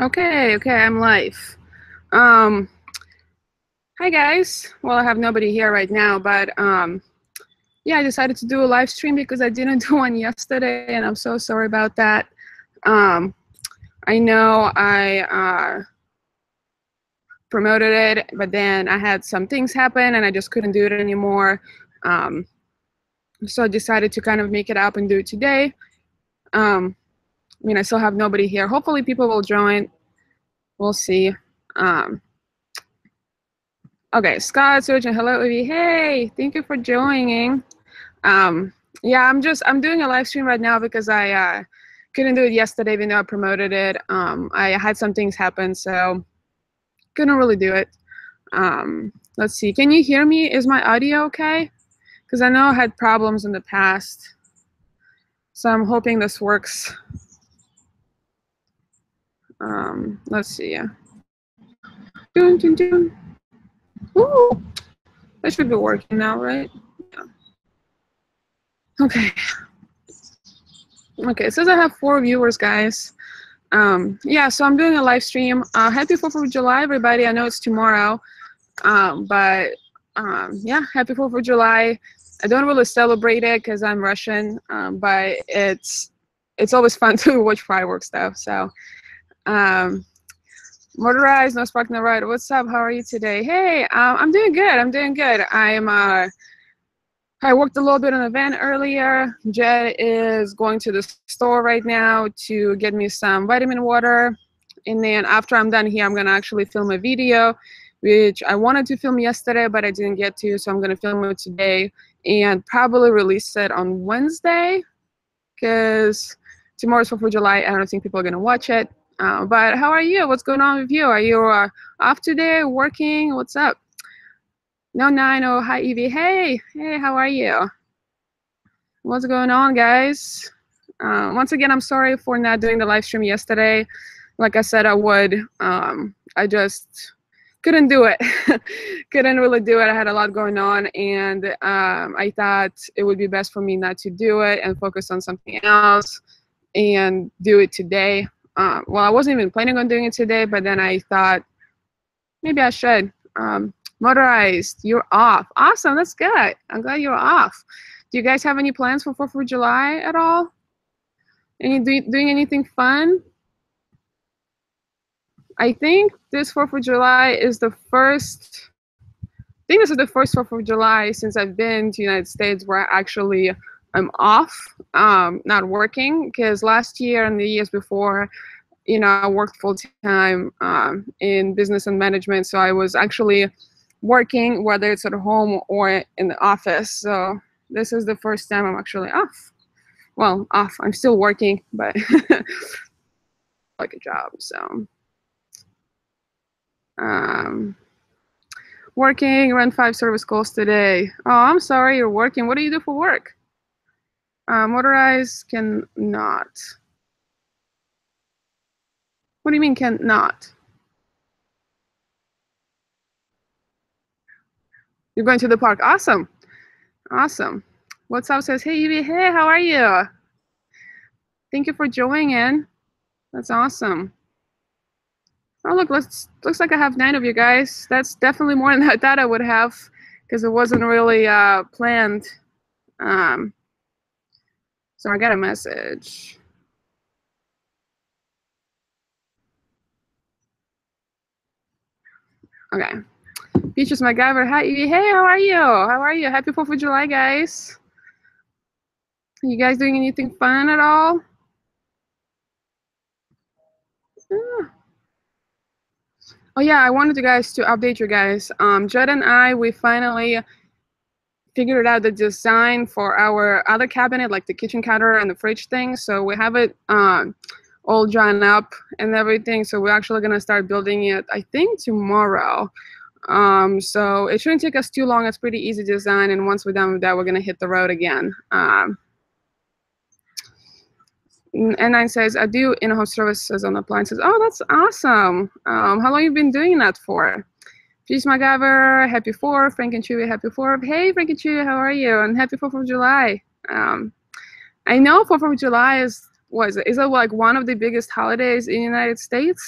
Okay, I'm live. Um, Hi guys. Well, I have nobody here right now, but yeah, I decided to do a live stream because I didn't do one yesterday, and I'm so sorry about that. Um, I know I promoted it, but then I had some things happen, and I just couldn't do it anymore. Um, so I decided to kind of make it up and do it today. I mean, I still have nobody here. Hopefully, people will join. We'll see. Um, Okay, Scott, Surgeon, hello, Evie. Hey, thank you for joining. Um, yeah, I'm doing a live stream right now because I couldn't do it yesterday, even though I promoted it. I had some things happen, so couldn't really do it. Let's see, can you hear me? Is my audio okay? Because I know I had problems in the past, so I'm hoping this works. Let's see. Dun, dun, dun. Ooh, that should be working now, right? Yeah. Okay. Okay, it says I have 4 viewers, guys. Yeah, so I'm doing a live stream. Happy 4th of July, everybody. I know it's tomorrow, but yeah, happy 4th of July. I don't really celebrate it because I'm Russian, but it's always fun to watch fireworks stuff. So, motorized, no spark, no ride. What's up? How are you today? Hey, I'm doing good. I'm doing good. I worked a little bit on a van earlier. Jed is going to the store right now to get me some vitamin water. And then after I'm done here, I'm going to actually film a video, which I wanted to film yesterday, but I didn't get to. So I'm going to film it today and probably release it on Wednesday because tomorrow's 4th of July. I don't think people are going to watch it. But how are you? What's going on with you? Are you off today, working? What's up? No, nine. Oh, hi, Evie. Hey, how are you? What's going on, guys? Once again, I'm sorry for not doing the live stream yesterday. Like I said, I would. I just couldn't do it. Couldn't really do it. I had a lot going on, and I thought it would be best for me not to do it and focus on something else and do it today. Well, I wasn't even planning on doing it today, but then I thought maybe I should. Motorized, you're off. Awesome, that's good. I'm glad you're off. Do you guys have any plans for 4th of July at all? Doing anything fun? I think this 4th of July is the first, I think this is the first 4th of July since I've been to the United States where I actually am off, not working, because last year and the years before, you know, I worked full-time in business and management, so I was actually working, whether it's at home or in the office. So this is the first time I'm actually off. Well, off. I'm still working, but like a job. So working, run 5 service calls today. Oh, I'm sorry, you're working. What do you do for work? Motorized cannot. What do you mean cannot? You're going to the park. Awesome. Awesome. What's up says, hey, Evie. Hey, how are you? Thank you for joining in. That's awesome. Oh, look, looks like I have 9 of you guys. That's definitely more than I thought I would have because it wasn't really planned. So I got a message. Okay. Beaches MacGyver. Hi, Evie. Hey, how are you? How are you? Happy 4th of July, guys. You guys doing anything fun at all? Yeah. Oh, yeah, I wanted you guys to update you guys. Jed and I, we finally figured out the design for our other cabinet, like the kitchen counter and the fridge thing. So we have it all drawn up and everything. So we're actually going to start building it, I think, tomorrow. So it shouldn't take us too long. It's pretty easy design. And once we're done with that, we're going to hit the road again. N9 says, I do in-house services on appliances. Oh, that's awesome. How long have you been doing that for? Peace MacGyver, happy 4th. Frank and Chewy, happy 4th. Hey, Frank and Chewy, how are you? And happy 4th of July. I know 4th of July is what is it? Is it like one of the biggest holidays in the United States?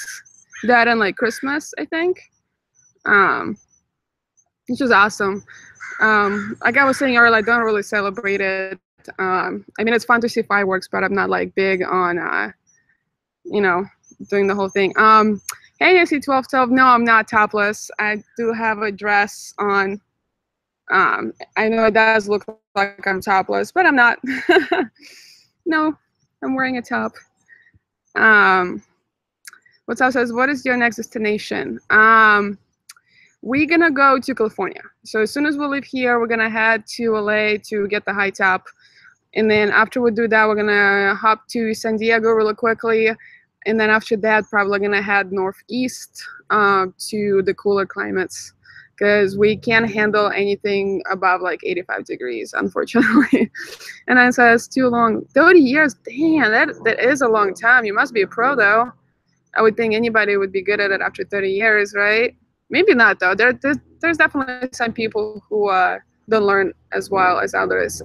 That and like Christmas, I think. Which is awesome. Like I was saying earlier, I don't really celebrate it. I mean, it's fun to see fireworks, but I'm not like big on, you know, doing the whole thing. Hey, I see 1212. No, I'm not topless. I do have a dress on. I know it does look like I'm topless, but I'm not. No, I'm wearing a top. What's up says, what is your next destination? We're gonna go to California. So as soon as we leave here, we're gonna head to LA to get the high top. And then after we do that, we're gonna hop to San Diego really quickly. And then after that, probably gonna head northeast to the cooler climates, because we can't handle anything above like 85 degrees, unfortunately. And then it says too long. 30 years, damn, that is a long time. You must be a pro though. I would think anybody would be good at it after 30 years, right? Maybe not though. There's definitely some people who don't learn as well as others.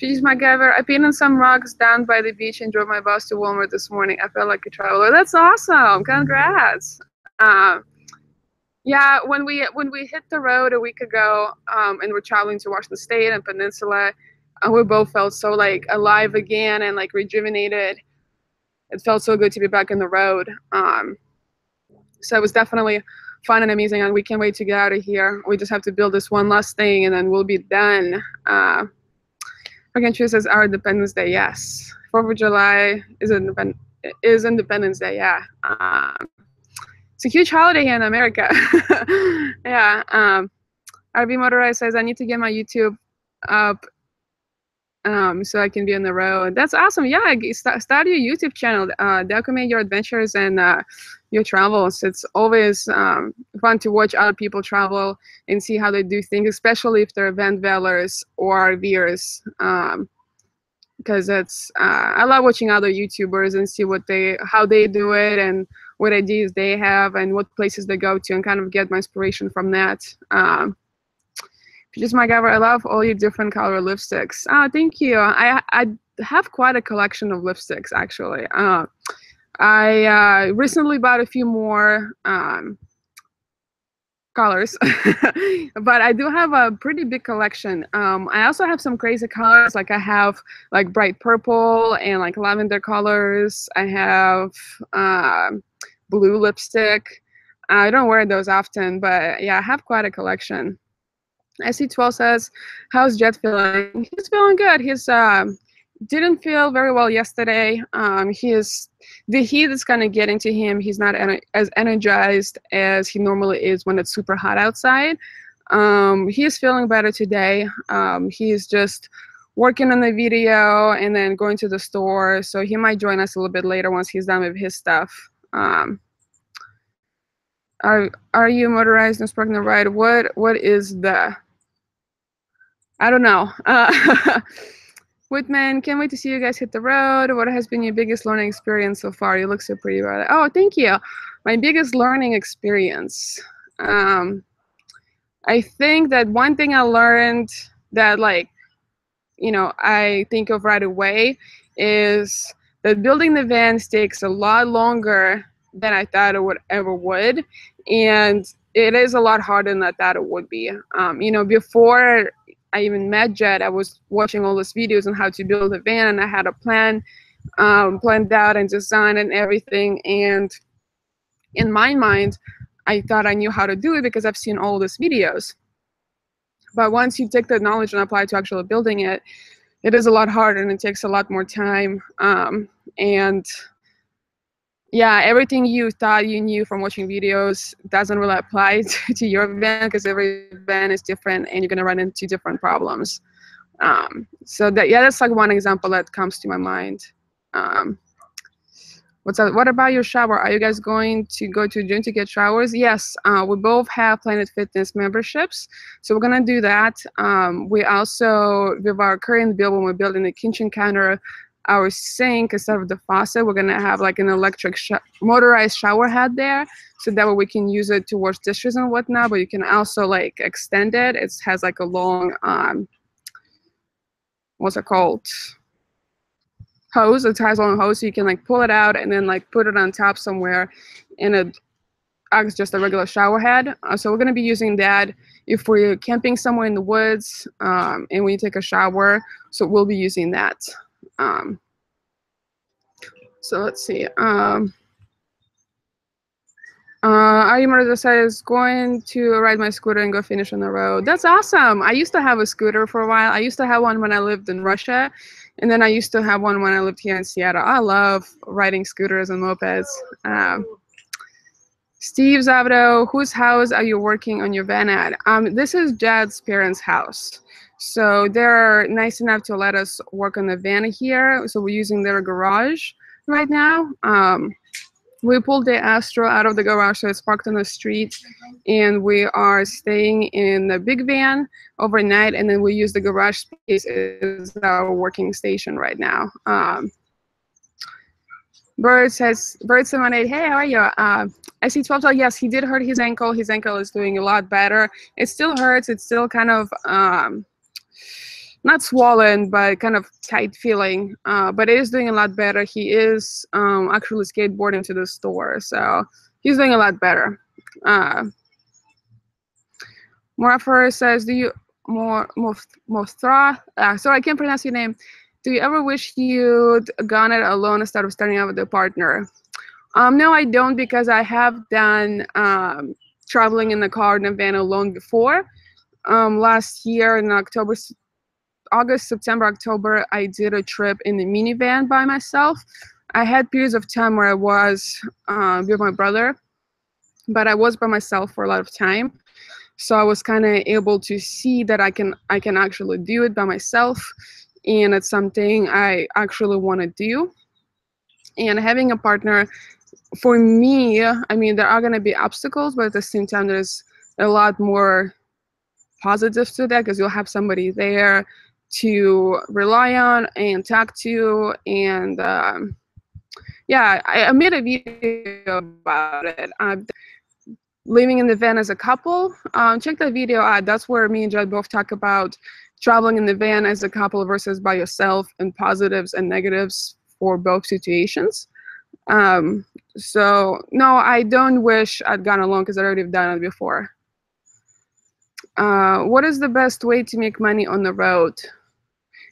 Jeez, MacGyver, I painted some rocks down by the beach and drove my bus to Walmart this morning. I felt like a traveler. That's awesome. Congrats. Yeah, when we hit the road a week ago, and we're traveling to Washington State and Peninsula, we both felt so like alive again and like rejuvenated. It felt so good to be back on the road. So it was definitely fun and amazing, and we can't wait to get out of here. We just have to build this one last thing, and then we'll be done. Again, chooses our Independence Day. Yes, 4th of July is Independence Day. Yeah, it's a huge holiday here in America. Yeah. RV Motorized says I need to get my YouTube up so I can be on the road. That's awesome. Yeah, start your YouTube channel. Document your adventures and your travels. It's always fun to watch other people travel and see how they do things, especially if they're event dwellers or RVers. Because it's I love watching other YouTubers and see how they do it and what ideas they have and what places they go to, and kind of get my inspiration from that. Just MacGyver, I love all your different color lipsticks. Oh, thank you. I have quite a collection of lipsticks, actually. I recently bought a few more colors, but I do have a pretty big collection. I also have some crazy colors, like I have like bright purple and like lavender colors. I have blue lipstick. I don't wear those often, but yeah, I have quite a collection. SC12 says, how's Jet feeling? He's feeling good. He's didn't feel very well yesterday. The heat is kind of getting to him. He's not as energized as he normally is when it's super hot outside. He is feeling better today. He's just working on the video and then going to the store. So he might join us a little bit later once he's done with his stuff. Are you motorized and sparking the ride? What is the? I don't know. Whitman, can't wait to see you guys hit the road. What has been your biggest learning experience so far? You look so pretty about it. Oh, thank you. My biggest learning experience. I think that one thing I learned that, like, you know, I think of right away is that building the vans takes a lot longer than I thought it would. And it is a lot harder than I thought it would be. You know, before I even met Jet, I was watching all these videos on how to build a van, and I had a plan planned out and designed and everything. And in my mind, I thought I knew how to do it because I've seen all these videos. But once you take that knowledge and apply it to actually building it, it is a lot harder and it takes a lot more time. And yeah, everything you thought you knew from watching videos doesn't really apply to your van, because every van is different and you're going to run into different problems. So that's like one example that comes to my mind. What about your shower? Are you guys going to go to gym to get showers? Yes, we both have Planet Fitness memberships, so we're gonna do that. We also, with our current build, when we're building the kitchen counter, our sink, instead of the faucet, we're gonna have like an electric motorized shower head there, so that way we can use it to wash dishes and whatnot. But you can also like extend it. It has like a long what's it called? hose, a triathlon hose, so you can like pull it out and then like put it on top somewhere, and it acts just a regular shower head. So we're going to be using that if we're camping somewhere in the woods, and we take a shower. So we'll be using that. So let's see. Ayumara says, going to ride my scooter and go finish on the road. That's awesome. I used to have a scooter for a while. I used to have one when I lived in Russia, and then I used to have one when I lived here in Seattle. I love riding scooters and mopeds. Steve Zavdo, whose house are you working on your van at? This is Jad's parents' house. So they're nice enough to let us work on the van here. So we're using their garage right now. We pulled the Astro out of the garage, so it's parked on the street, and we are staying in the big van overnight, and then we use the garage space as our working station right now. Bird 78, hey, how are you? I see 12. Yes, he did hurt his ankle. His ankle is doing a lot better. It still hurts. It's still kind of not swollen, but kind of tight feeling. But it is doing a lot better. He is actually skateboarding to the store, so he's doing a lot better. Morafer says, do you Mothra? Sorry, I can't pronounce your name. Do you ever wish you'd gone it alone instead of starting out with a partner? No, I don't, because I have done traveling in the car in a van alone before. Last year in August, September, October, I did a trip in the minivan by myself. I had periods of time where I was with my brother, but I was by myself for a lot of time. So I was kind of able to see that I can actually do it by myself, and it's something I actually want to do. And having a partner, for me, I mean, there are going to be obstacles, but at the same time, there's a lot more positives to that, because you'll have somebody there to rely on and talk to. And yeah, I made a video about it. Living in the van as a couple. Check that video out. That's where me and Jed both talk about traveling in the van as a couple versus by yourself, and positives and negatives for both situations. So no, I don't wish I'd gone alone, because I already have done it before. What is the best way to make money on the road?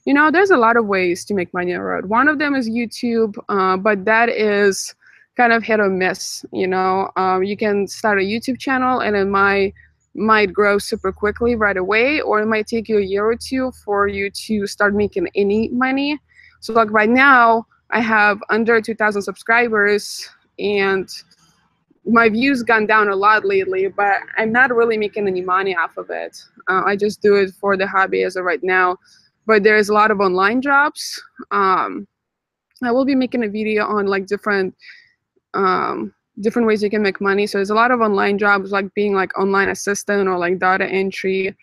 You know, there's a lot of ways to make money on the road. One of them is YouTube, but that is kind of hit or miss. You know, you can start a YouTube channel and it might grow super quickly right away, or it might take you a year or two for you to start making any money. So like right now, I have under 2,000 subscribers, and my views gone down a lot lately, but I'm not really making any money off of it. I just do it for the hobby as of right now. But there's a lot of online jobs. I will be making a video on like different ways you can make money. So there's a lot of online jobs, like being like online assistant or like data entry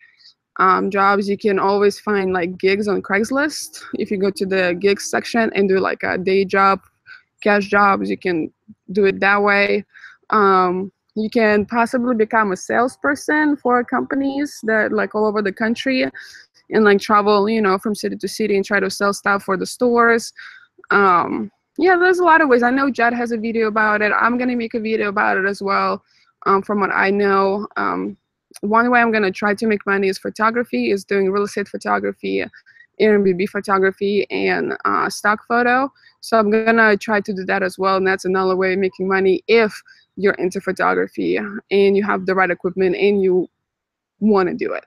jobs. You can always find like gigs on Craigslist. If you go to the gigs section and do like a day job, cash jobs, you can do it that way. You can possibly become a salesperson for companies that like all over the country, and like travel, you know, from city to city and try to sell stuff for the stores. Yeah, there's a lot of ways. I know Jed has a video about it. I'm gonna make a video about it as well. From what I know, one way I'm gonna try to make money is photography, is doing real estate photography, Airbnb photography, and stock photo. So I'm gonna try to do that as well, and that's another way of making money if you're into photography and you have the right equipment and you want to do it.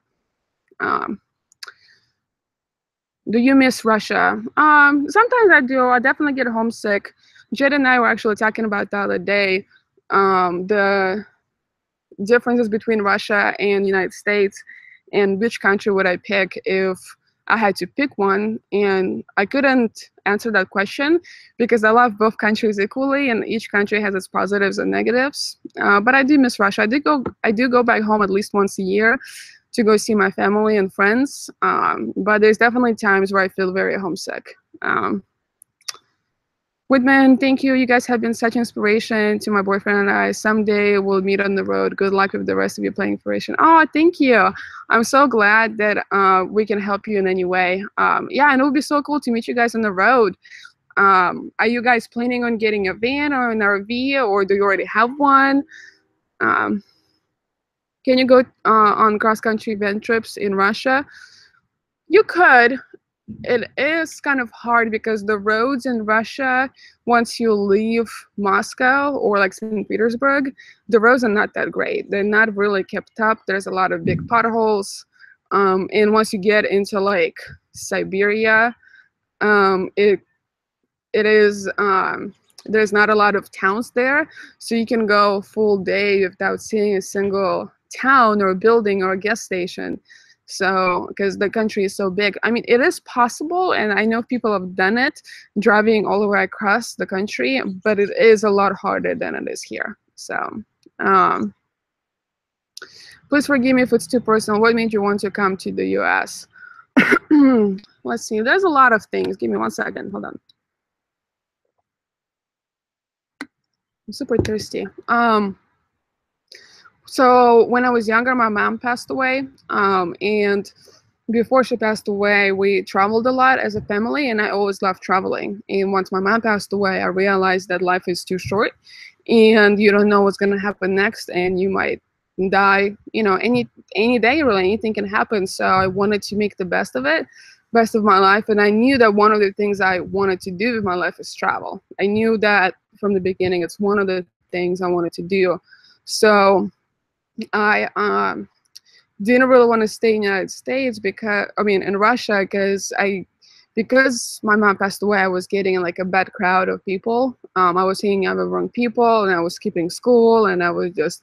Do you miss Russia? Sometimes I do. I definitely get homesick. Jed and I were actually talking about the other day, the differences between Russia and the United States, and which country would I pick if I had to pick one. And I couldn't answer that question because I love both countries equally, and each country has its positives and negatives. But I do miss Russia. I do go back home at least once a year to go see my family and friends. But there's definitely times where I feel very homesick. Whitman, thank you. You guys have been such inspiration to my boyfriend and I. Someday we'll meet on the road. Good luck with the rest of your playing inspiration. Oh, thank you. I'm so glad that we can help you in any way. Yeah, and it would be so cool to meet you guys on the road. Are you guys planning on getting a van or an RV, or do you already have one? Um, can you go on cross-country van trips in Russia? You could. It is kind of hard because the roads in Russia, once you leave Moscow or like St. Petersburg, the roads are not that great. They're not really kept up. There's a lot of big potholes. And once you get into like Siberia, it is there's not a lot of towns there, so you can go full day without seeing a single town or building or a gas station. So because the country is so big, I mean, it is possible, and I know people have done it, driving all the way across the country, but it is a lot harder than it is here. So um, please forgive me if it's too personal. What made you want to come to the US? Let's see, there's a lot of things. Give me 1 second, hold on. I'm super thirsty. So when I was younger, my mom passed away, and before she passed away, we traveled a lot as a family, and I always loved traveling. And once my mom passed away, I realized that life is too short, and you don't know what's gonna happen next, and you might die. You know, any day, really, anything can happen. So I wanted to make the best of it, best of my life, and I knew that one of the things I wanted to do with my life is travel. I knew that from the beginning. It's one of the things I wanted to do. So I didn't really want to stay in the United States because, I mean, in Russia, because my mom passed away, I was getting like a bad crowd of people. I was hanging out with the wrong people, and I was skipping school, and I was just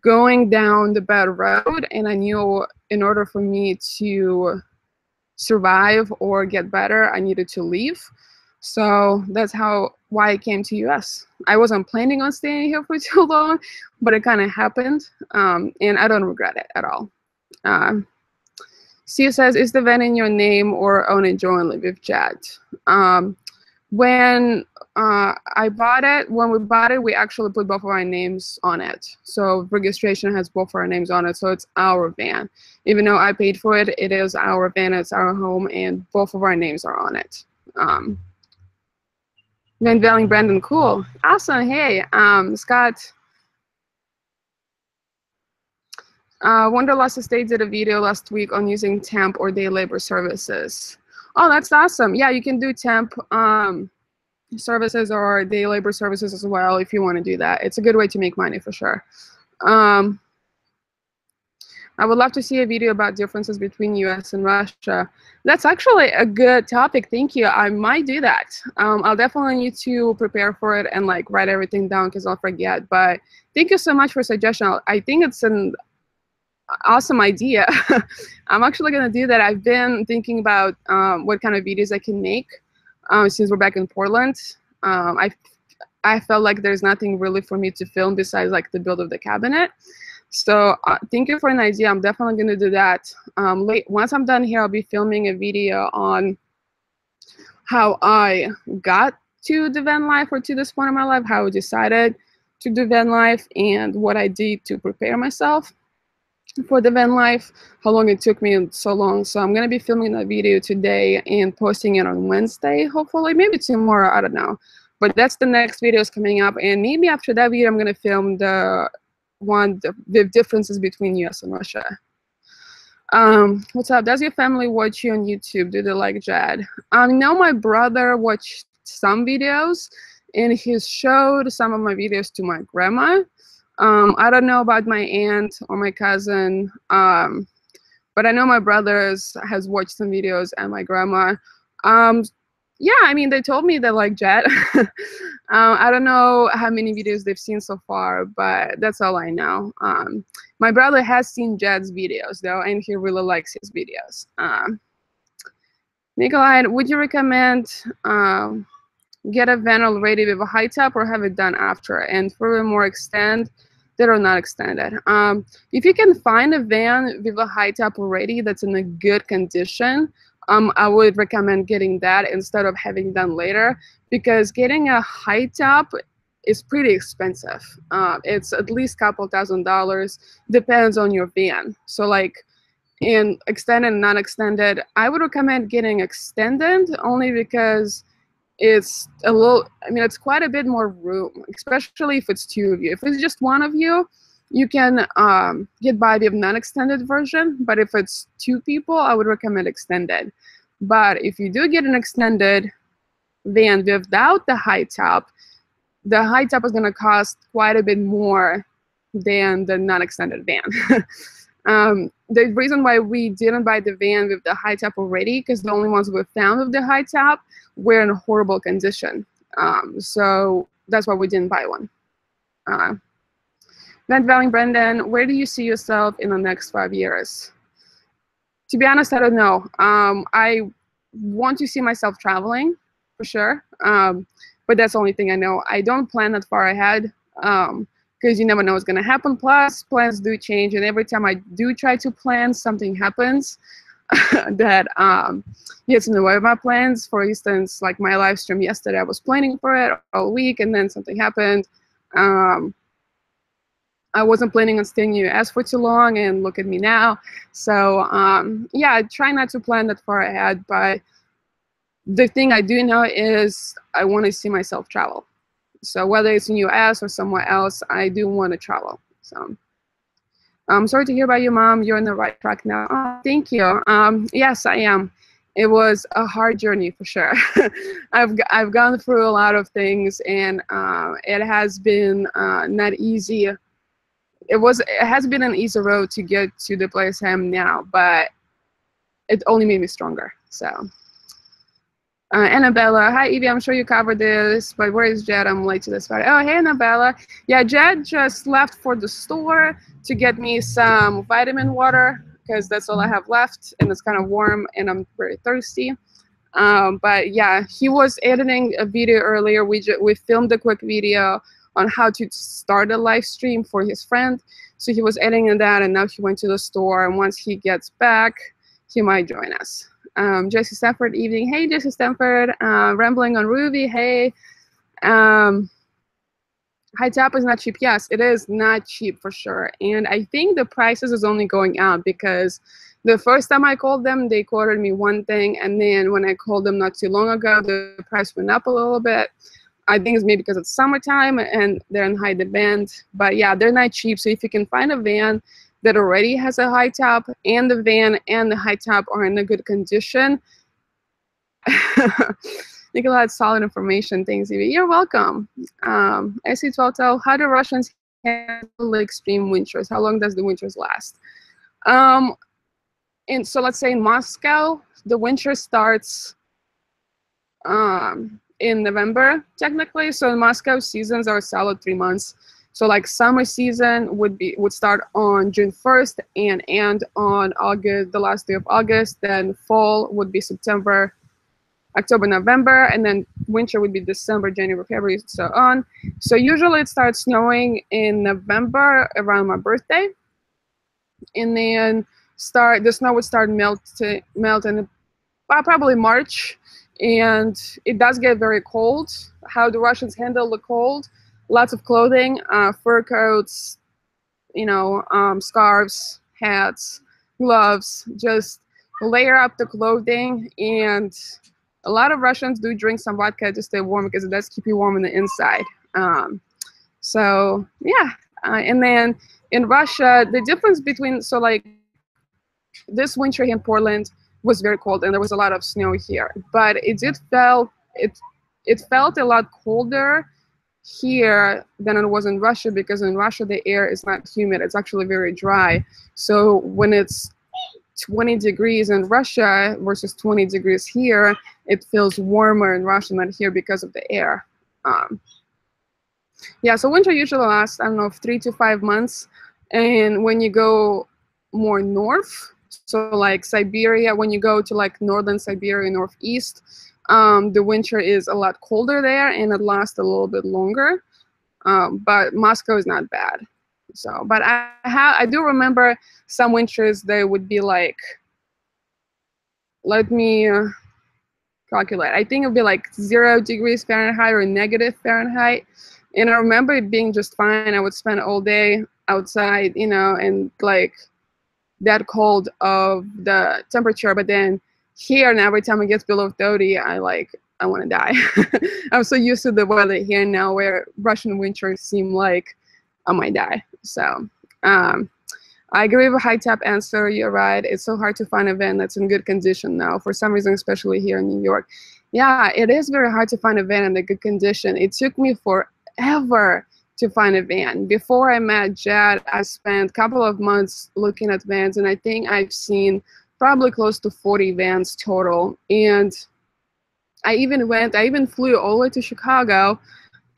going down the bad road. And I knew in order for me to survive or get better, I needed to leave. So that's why I came to US. I wasn't planning on staying here for too long, but it kind of happened, and I don't regret it at all. Sia says, is the van in your name or own it jointly with Jed? When we bought it, we actually put both of our names on it. So registration has both our names on it, so it's our van. Even though I paid for it, it is our van, it's our home, and both of our names are on it. Van Velling, Brandon, cool. Awesome, hey, Scott. Wanderlust Estate did a video last week on using temp or day labor services. Oh, that's awesome. Yeah, you can do temp services or day labor services as well if you want to do that. It's a good way to make money for sure. I would love to see a video about differences between US and Russia. That's actually a good topic. Thank you. I might do that. I'll definitely need to prepare for it and like write everything down because I'll forget. But thank you so much for suggestion. I think it's an awesome idea. I'm actually going to do that. I've been thinking about what kind of videos I can make since we're back in Portland. I felt like there's nothing really for me to film besides like the build of the cabinet. So thank you for an idea. I'm definitely going to do that. Once I'm done here, I'll be filming a video on how I got to the van life, or to this point in my life, how I decided to do van life, and what I did to prepare myself for the van life, how long it took me so long. So I'm going to be filming that video today and posting it on Wednesday, hopefully, maybe tomorrow, I don't know. But that's the next videos coming up, and maybe after that video I'm going to film the differences between US and Russia. What's up? Does your family watch you on YouTube? Do they like Jed? No, my brother watched some videos, and he showed some of my videos to my grandma. I don't know about my aunt or my cousin, but I know my brother has watched some videos, and my grandma. Yeah, I mean, they told me they like Jed. I don't know how many videos they've seen so far, but that's all I know. My brother has seen Jed's videos, though, and he really likes his videos. Nikolai, would you recommend get a van already with a high top, or have it done after? And furthermore, extend that or not extended? If you can find a van with a high top already that's in a good condition, I would recommend getting that instead of having done later, because getting a high top is pretty expensive. It's at least a couple $1,000, depends on your van. So like in extended and non-extended, I would recommend getting extended only because it's a little, I mean, it's quite a bit more room, especially if it's two of you. If it's just one of you, you can get by with non-extended version, but if it's two people, I would recommend extended. But if you do get an extended van without the high top is going to cost quite a bit more than the non-extended van. The reason why we didn't buy the van with the high top already, because the only ones we found with the high top were in horrible condition. So that's why we didn't buy one. Vent Valley Brendan, where do you see yourself in the next 5 years? To be honest, I don't know. I want to see myself traveling, for sure. But that's the only thing I know. I don't plan that far ahead, because you never know what's going to happen. Plus, plans do change, and every time I do try to plan, something happens that gets in the way of my plans. For instance, like my live stream yesterday, I was planning for it all week, and then something happened. I wasn't planning on staying in the US for too long, and look at me now. So yeah, I try not to plan that far ahead, but the thing I do know is I want to see myself travel. So whether it's in the US or somewhere else, I do want to travel. So I'm sorry to hear about your mom. You're on the right track now. Oh, thank you. Yes, I am. It was a hard journey for sure. I've gone through a lot of things, and it has been not easy. It has been an easy road to get to the place I am now, but it only made me stronger. So. Annabella, hi Evie, I'm sure you covered this, but where is Jed? I'm late to this party. Oh, hey Annabella. Yeah, Jed just left for the store to get me some vitamin water, because that's all I have left, and it's kind of warm, and I'm very thirsty. But yeah, he was editing a video earlier. We filmed a quick video on how to start a live stream for his friend. So he was editing that, and now he went to the store, and once he gets back, he might join us. Jesse Stanford, evening. Hey, Jesse Stanford. Rambling on Ruby. Hey. High top is not cheap. Yes, it is not cheap for sure. And I think the prices is only going up, because the first time I called them, they quoted me one thing. And then when I called them not too long ago, the price went up a little bit. I think it's maybe because it's summertime and they're in high demand. But yeah, they're not cheap. So if you can find a van that already has a high top, and the van and the high top are in a good condition. Nicola had solid information. Thanks, Evie. You're welcome. I see 12. How do Russians handle extreme winters? How long does the winters last? And so let's say in Moscow, the winter starts in November, technically. So in Moscow, seasons are a solid 3 months. So like summer season would start on June 1st and end on August, the last day of August. Then fall would be September, October, November, and then winter would be December, January, February, so on. So usually it starts snowing in November around my birthday, and then the snow would start melting probably March, and it does get very cold. How the Russians handle the cold? Lots of clothing, fur coats, scarves, hats, gloves, just layer up the clothing. And a lot of Russians do drink some vodka to stay warm, because it does keep you warm on the inside. So yeah, and then in Russia, the difference between, so like this winter here in Portland was very cold, and there was a lot of snow here, but it felt a lot colder here than it was in Russia, because in Russia the air is not humid, it's actually very dry. So when it's 20 degrees in Russia versus 20 degrees here, it feels warmer in Russia than here because of the air. Yeah, so winter usually lasts, I don't know, 3 to 5 months. And when you go more north, so like Siberia, when you go to like northern Siberia, northeast, the winter is a lot colder there, and it lasts a little bit longer. But Moscow is not bad. So, but I do remember some winters they would be like, let me calculate. I think it would be like 0 degrees Fahrenheit or negative Fahrenheit. And I remember it being just fine. I would spend all day outside, and like that cold of the temperature. But then here, and every time it gets below 30, I I want to die. I'm so used to the weather here now where Russian winters seem like I might die. So I agree with a high top answer. You're right. It's so hard to find a van that's in good condition now, for some reason, especially here in New York. Yeah, it is very hard to find a van in a good condition. It took me forever to find a van. Before I met Jed, I spent a couple of months looking at vans, and I think I've seen probably close to 40 vans total. And I even flew all the way to Chicago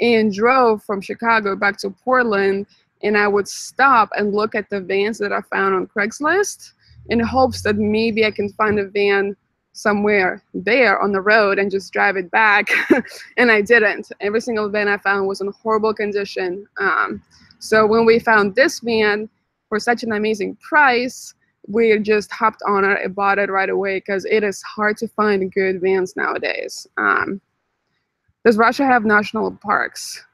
and drove from Chicago back to Portland, and I would stop and look at the vans that I found on Craigslist in hopes that maybe I can find a van somewhere there on the road and just drive it back. And I didn't. Every single van I found was in horrible condition. So when we found this van for such an amazing price, we just hopped on it and bought it right away, because it is hard to find good vans nowadays. Does Russia have national parks?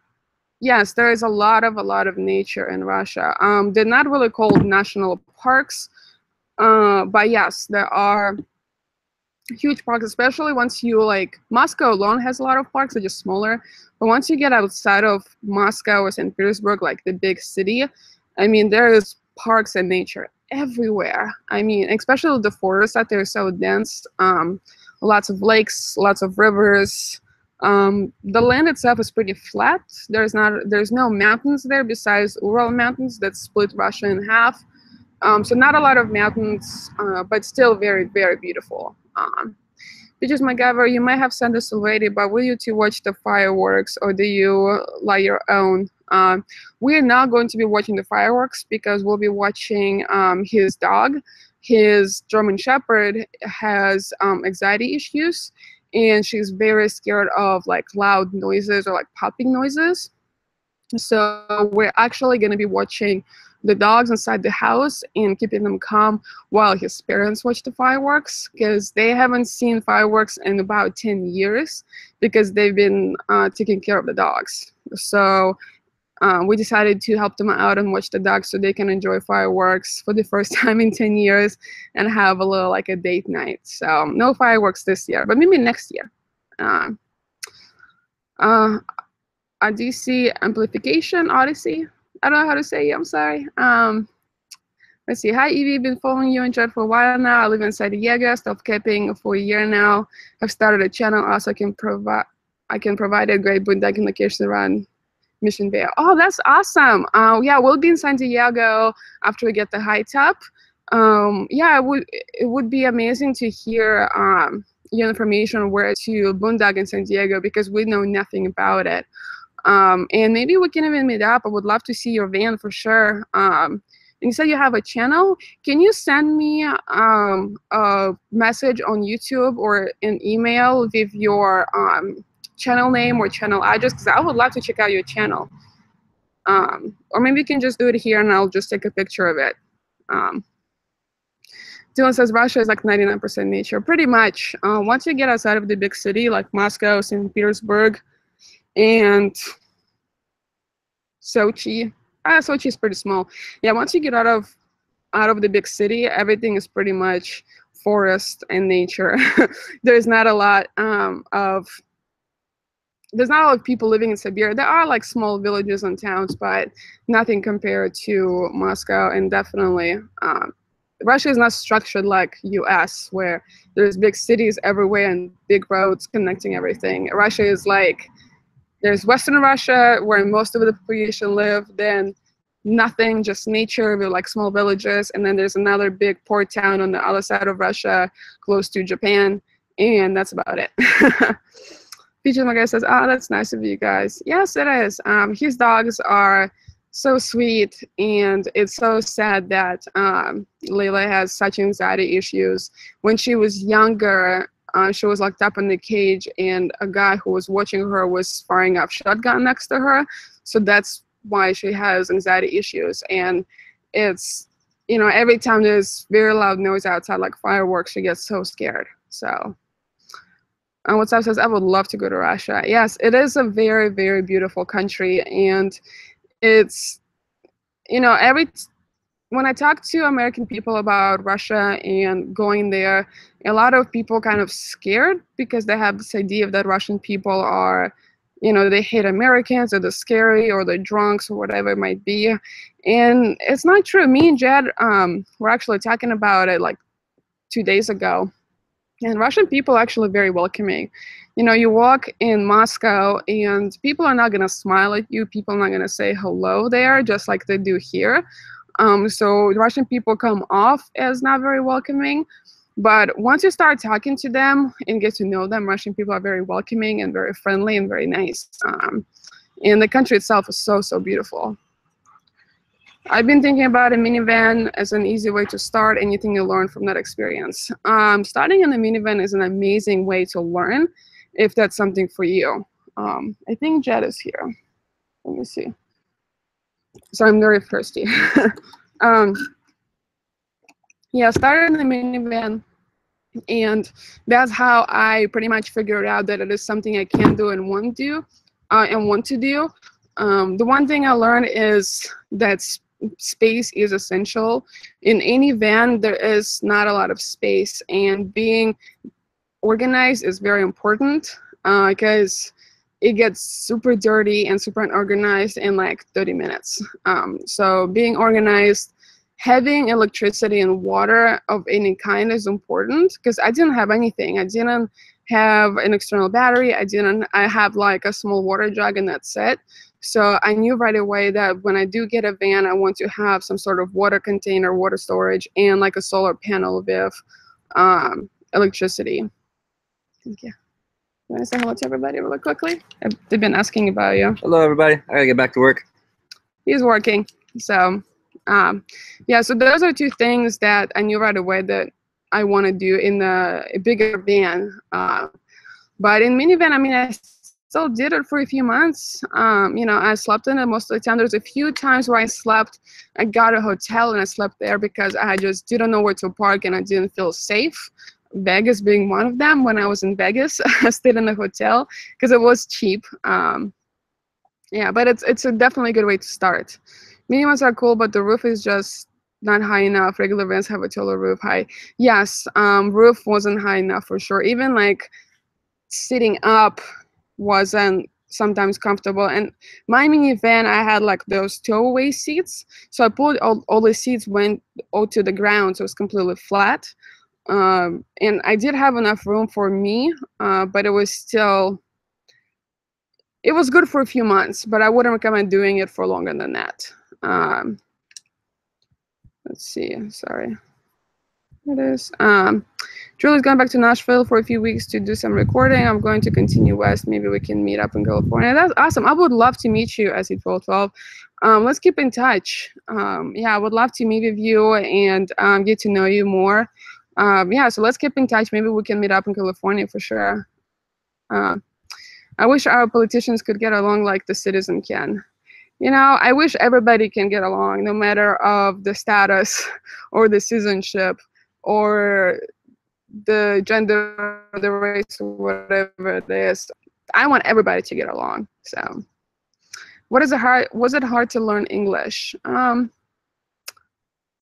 Yes, there is a lot of nature in Russia. They're not really called national parks, but yes, there are huge parks, especially once you, like, Moscow alone has a lot of parks. They're just smaller, but once you get outside of Moscow or St. Petersburg, like the big city, I mean, there is parks and nature everywhere. I mean, especially the forests out there are so dense. Lots of lakes, lots of rivers. The land itself is pretty flat. There's no mountains there besides Ural Mountains that split Russia in half. So not a lot of mountains, but still very, very beautiful. Because MacGyver, you might have sent this already, but will you two watch the fireworks, or do you light your own? We're not going to be watching the fireworks because we'll be watching his dog. His German Shepherd has anxiety issues, and she's very scared of like loud noises or like popping noises. So we're actually going to be watching the dogs inside the house and keeping them calm while his parents watch the fireworks, because they haven't seen fireworks in about 10 years because they've been taking care of the dogs. So we decided to help them out and watch the dogs so they can enjoy fireworks for the first time in 10 years and have a little like a date night. So no fireworks this year, but maybe next year. A DC amplification, Odyssey. I don't know how to say it, I'm sorry. Let's see. Hi, Evie. Been following you and chat for a while now. I live in San Diego. Stopped camping for a year now. I've started a channel. Also, I can provide a great boondocking location around Mission Bay. Oh, that's awesome. Yeah, we'll be in San Diego after we get the high top. Yeah, it would be amazing to hear your information where to boondock in San Diego, because we know nothing about it. And maybe we can even meet up. I would love to see your van for sure. And you said you have a channel. Can you send me a message on YouTube or an email with your channel name or channel address? Because I would love to check out your channel. Or maybe you can just do it here and I'll just take a picture of it. Dylan says Russia is like 99% nature. Pretty much. Once you get outside of the big city like Moscow, St. Petersburg, and Sochi. Sochi is pretty small. Yeah, once you get out of the big city, everything is pretty much forest and nature. There's not a lot of people living in Siberia. There are like small villages and towns, but nothing compared to Moscow. And definitely, Russia is not structured like US, where there's big cities everywhere and big roads connecting everything. Russia is like, there's Western Russia, where most of the population live, then nothing, just nature with like small villages, and then there's another big port town on the other side of Russia, close to Japan, and that's about it. Peaches, my guy, says, oh, that's nice of you guys. Yes, it is. His dogs are so sweet, and it's so sad that Layla has such anxiety issues. When she was younger, she was locked up in the cage, and a guy who was watching her was firing off shotgun next to her. So that's why she has anxiety issues. And it's, you know, every time there's very loud noise outside, like fireworks, she gets so scared. So, what's up says, I would love to go to Russia. Yes, it is a very, very beautiful country. And it's, you know, when I talk to American people about Russia and going there, a lot of people kind of scared because they have this idea that Russian people are, they hate Americans, or they're scary, or they're drunks, or whatever it might be. And it's not true. Me and Jed were actually talking about it like 2 days ago. And Russian people are actually very welcoming. You walk in Moscow and people are not going to smile at you. People are not going to say hello there, just like they do here. So Russian people come off as not very welcoming. But once you start talking to them and get to know them, Russian people are very welcoming and very friendly and very nice. And the country itself is so, so beautiful. I've been thinking about a minivan as an easy way to start anything you learn from that experience. Starting in a minivan is an amazing way to learn if that's something for you. I think Jed is here. Let me see. So I'm very thirsty. Yeah, started in the minivan, and that's how I pretty much figured out that it is something I can do and want to do. The one thing I learned is that space is essential. In any van, there is not a lot of space, and being organized is very important because it gets super dirty and super unorganized in like 30 minutes. So being organized, having electricity and water of any kind is important, because I didn't have anything. I didn't have an external battery. I have like a small water jug, and that's it. So I knew right away that when I do get a van, I want to have some sort of water container, water storage, and like a solar panel with electricity. Thank you. You want to say hello to everybody really quickly? They've been asking about you. Hello, everybody. I gotta get back to work. He's working. So, yeah, so those are two things that I knew right away that I want to do in a bigger van. But in minivan, I mean, I still did it for a few months. I slept in it most of the time. There's a few times where I got a hotel and I slept there because I just didn't know where to park and I didn't feel safe. Vegas being one of them. When I was in Vegas, I stayed in a hotel because it was cheap. Yeah, but it's a definitely good way to start. Minivans are cool, but the roof is just not high enough. Regular vans have a taller roof height. Yes, roof wasn't high enough for sure. Even like sitting up wasn't sometimes comfortable. And my minivan, I had like those stowaway seats. So I pulled all the seats went all to the ground, so it was completely flat. And I did have enough room for me, but it was good for a few months, but I wouldn't recommend doing it for longer than that. Let's see, sorry. It is. Julie's going back to Nashville for a few weeks to do some recording. I'm going to continue west. Maybe we can meet up in California. That's awesome. I would love to meet you, SE1212. Let's keep in touch. Yeah, I would love to meet with you and get to know you more. Yeah, so let's keep in touch. Maybe we can meet up in California for sure. I wish our politicians could get along like the citizen can. I wish everybody can get along, no matter of the status or the citizenship or the gender, the race, or whatever it is. I want everybody to get along. So, was it hard to learn English?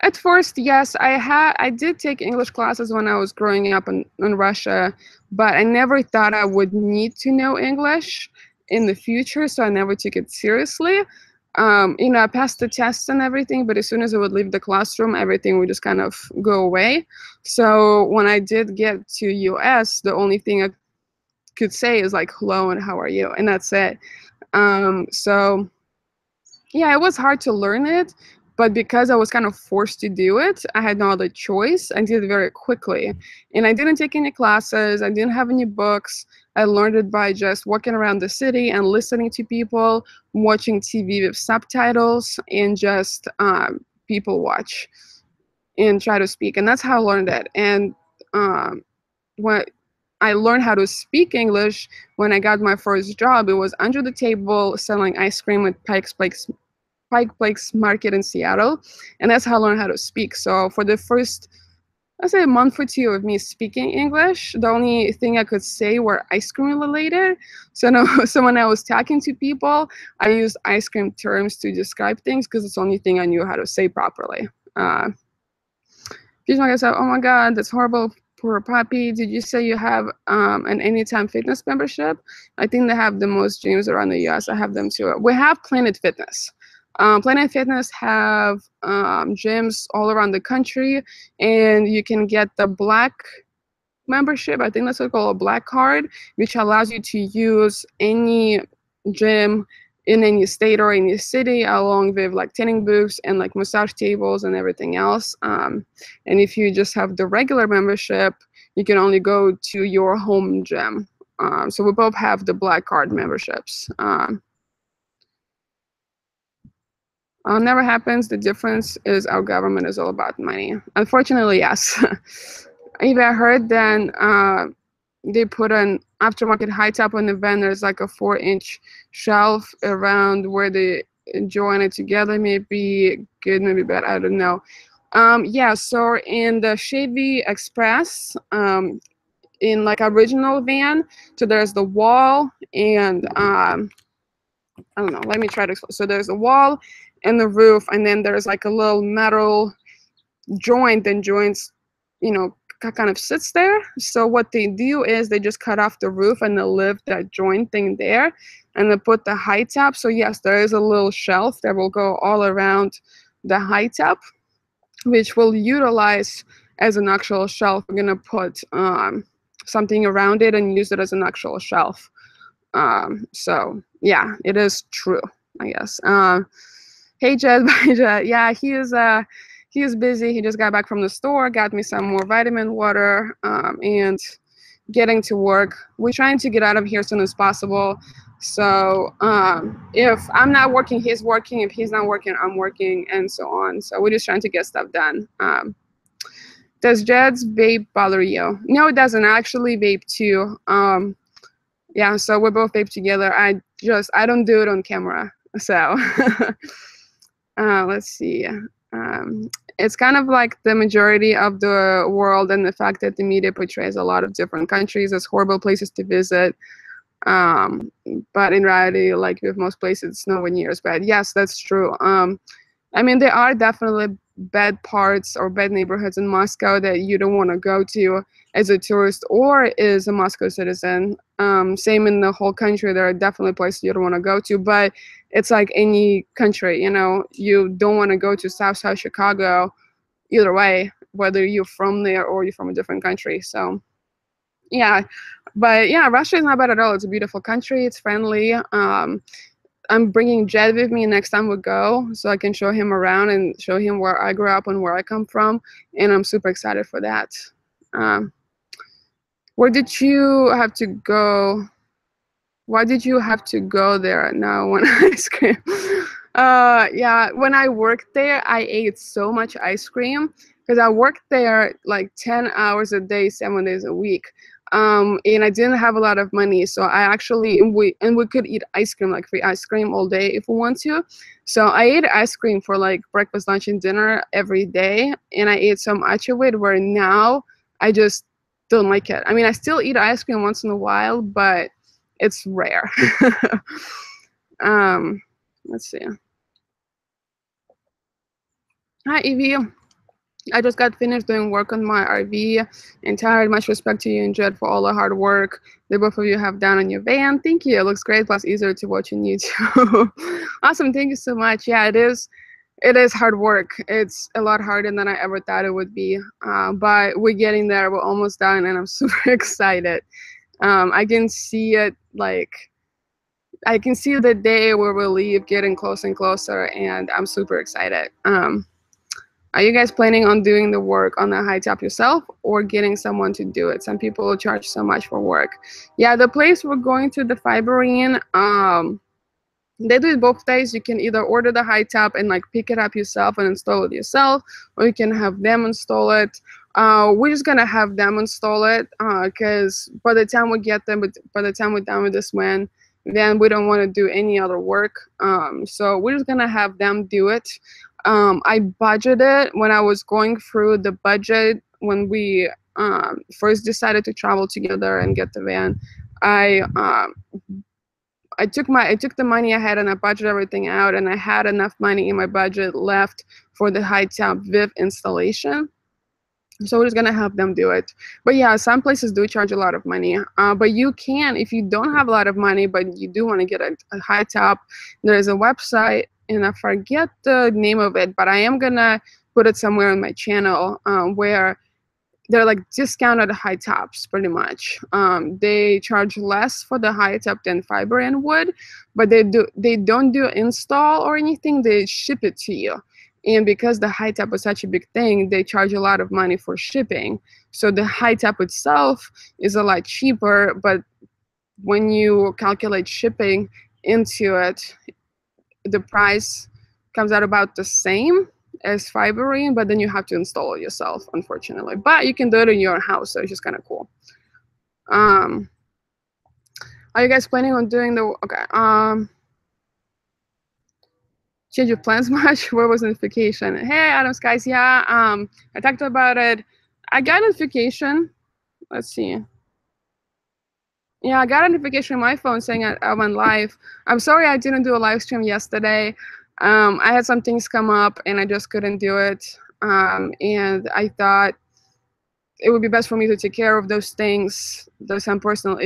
At first, yes, I did take English classes when I was growing up in Russia, but I never thought I would need to know English in the future, so I never took it seriously. I passed the tests and everything, but as soon as I would leave the classroom, everything would just kind of go away. So when I did get to US, the only thing I could say is like, hello and how are you? And that's it. So yeah, it was hard to learn it, but because I was kind of forced to do it, I had no other choice. I did it very quickly. And I didn't take any classes. I didn't have any books. I learned it by just walking around the city and listening to people, watching TV with subtitles, and just people watch and try to speak. And that's how I learned it. And when I learned how to speak English when I got my first job, it was under the table selling ice cream at Pike Place Market in Seattle, and that's how I learned how to speak. So for the first, let's say, a month or two of me speaking English, the only thing I could say were ice cream related. So when I was talking to people, I used ice cream terms to describe things because it's the only thing I knew how to say properly. She's like, oh my God, that's horrible. Poor puppy. Did you say you have an Anytime Fitness membership? I think they have the most gyms around the US. I have them too. We have Planet Fitness. Planet Fitness have gyms all around the country, and you can get the black membership. I think that's what it's called, a black card, which allows you to use any gym in any state or any city, along with like tanning booths and like massage tables and everything else. And if you just have the regular membership, you can only go to your home gym. So we both have the black card memberships. Never happens. The difference is our government is all about money. Unfortunately, yes. If I heard, then they put an aftermarket high top on the van. There's like a 4-inch shelf around where they join it together. Maybe good, maybe bad. I don't know. Yeah, so in the Chevy Express, in like original van, so there's the wall and I don't know. Let me try to explain. So there's a wall and the roof, and then there's like a little metal joint and joints, you know, kind of sits there. So what they do is they just cut off the roof and they leave that joint thing there, and they put the high top. So yes, there is a little shelf that will go all around the high top, which we'll utilize as an actual shelf. We're gonna put something around it and use it as an actual shelf. So yeah, it is true, I guess. Hey Jed, bye Jed. Yeah, he is busy. He just got back from the store, got me some more vitamin water, and getting to work. We're trying to get out of here as soon as possible. So if I'm not working, he's working. If he's not working, I'm working, and so on. So we're just trying to get stuff done. Does Jed's vape bother you? No, it doesn't. I actually vape too. Yeah, so we both vape together. I don't do it on camera. So let's see. It's kind of like the majority of the world, and the fact that the media portrays a lot of different countries as horrible places to visit. But in reality, like with most places, it's nowhere near as bad. Yes, that's true. I mean, there are definitely bad parts or bad neighborhoods in Moscow that you don't want to go to as a tourist or as a Moscow citizen. Same in the whole country. There are definitely places you don't want to go to, but it's like any country, you know, you don't want to go to South Chicago either way, whether you're from there or you're from a different country. So yeah, but yeah, Russia is not bad at all. It's a beautiful country. It's friendly. I'm bringing Jed with me next time we go, so I can show him around and show him where I grew up and where I come from, and I'm super excited for that. Where did you have to go? Why did you have to go there now when ice cream? Yeah, when I worked there, I ate so much ice cream because I worked there like 10 hours a day, 7 days a week. And I didn't have a lot of money, so I actually we could eat ice cream, like free ice cream all day if we want to. So I ate ice cream for like breakfast, lunch, and dinner every day, and I ate so much of it where now I just don't like it. I mean, I still eat ice cream once in a while, but it's rare. Let's see. Hi, Evie. I just got finished doing work on my RV and tired. Much respect to you and Jed for all the hard work that both of you have done on your van. Thank you. It looks great, plus easier to watch on YouTube. Awesome. Thank you so much. Yeah, it is. It is hard work. It's a lot harder than I ever thought it would be. But we're getting there. We're almost done, and I'm super excited. I can see it, like, I can see the day where we'll leave getting closer and closer, and I'm super excited. Are you guys planning on doing the work on the high top yourself or getting someone to do it? Some people charge so much for work. Yeah, the place we're going to, the Fiberine, they do it both days. You can either order the high top and like pick it up yourself and install it yourself, or you can have them install it. We're just gonna have them install it because by the time we get them, by the time we're done with this one, then we don't want to do any other work. So we're just gonna have them do it. I budgeted when I was going through the budget when we first decided to travel together and get the van. I took the money I had and I budgeted everything out, and I had enough money in my budget left for the high top Viv installation. So we're just gonna help them do it. But yeah, some places do charge a lot of money. But you can, if you don't have a lot of money, but you do want to get a high top, there's a website, and I forget the name of it, but I am gonna put it somewhere on my channel where they're like discounted high tops pretty much. They charge less for the high top than fiber and wood, but they don't do install or anything. They ship it to you. And because the high top is such a big thing, they charge a lot of money for shipping. So the high top itself is a lot cheaper, but when you calculate shipping into it, the price comes out about the same as fibering, but then you have to install it yourself, unfortunately. But you can do it in your house, so it's just kind of cool. Are you guys planning on doing the change your plans much? Where was notification? Hey, Adams, guys. Yeah, I talked about it. I got a notification. Let's see. Yeah, I got a notification on my phone saying I went live. I'm sorry I didn't do a live stream yesterday. I had some things come up and I just couldn't do it. And I thought it would be best for me to take care of those things. There's some personal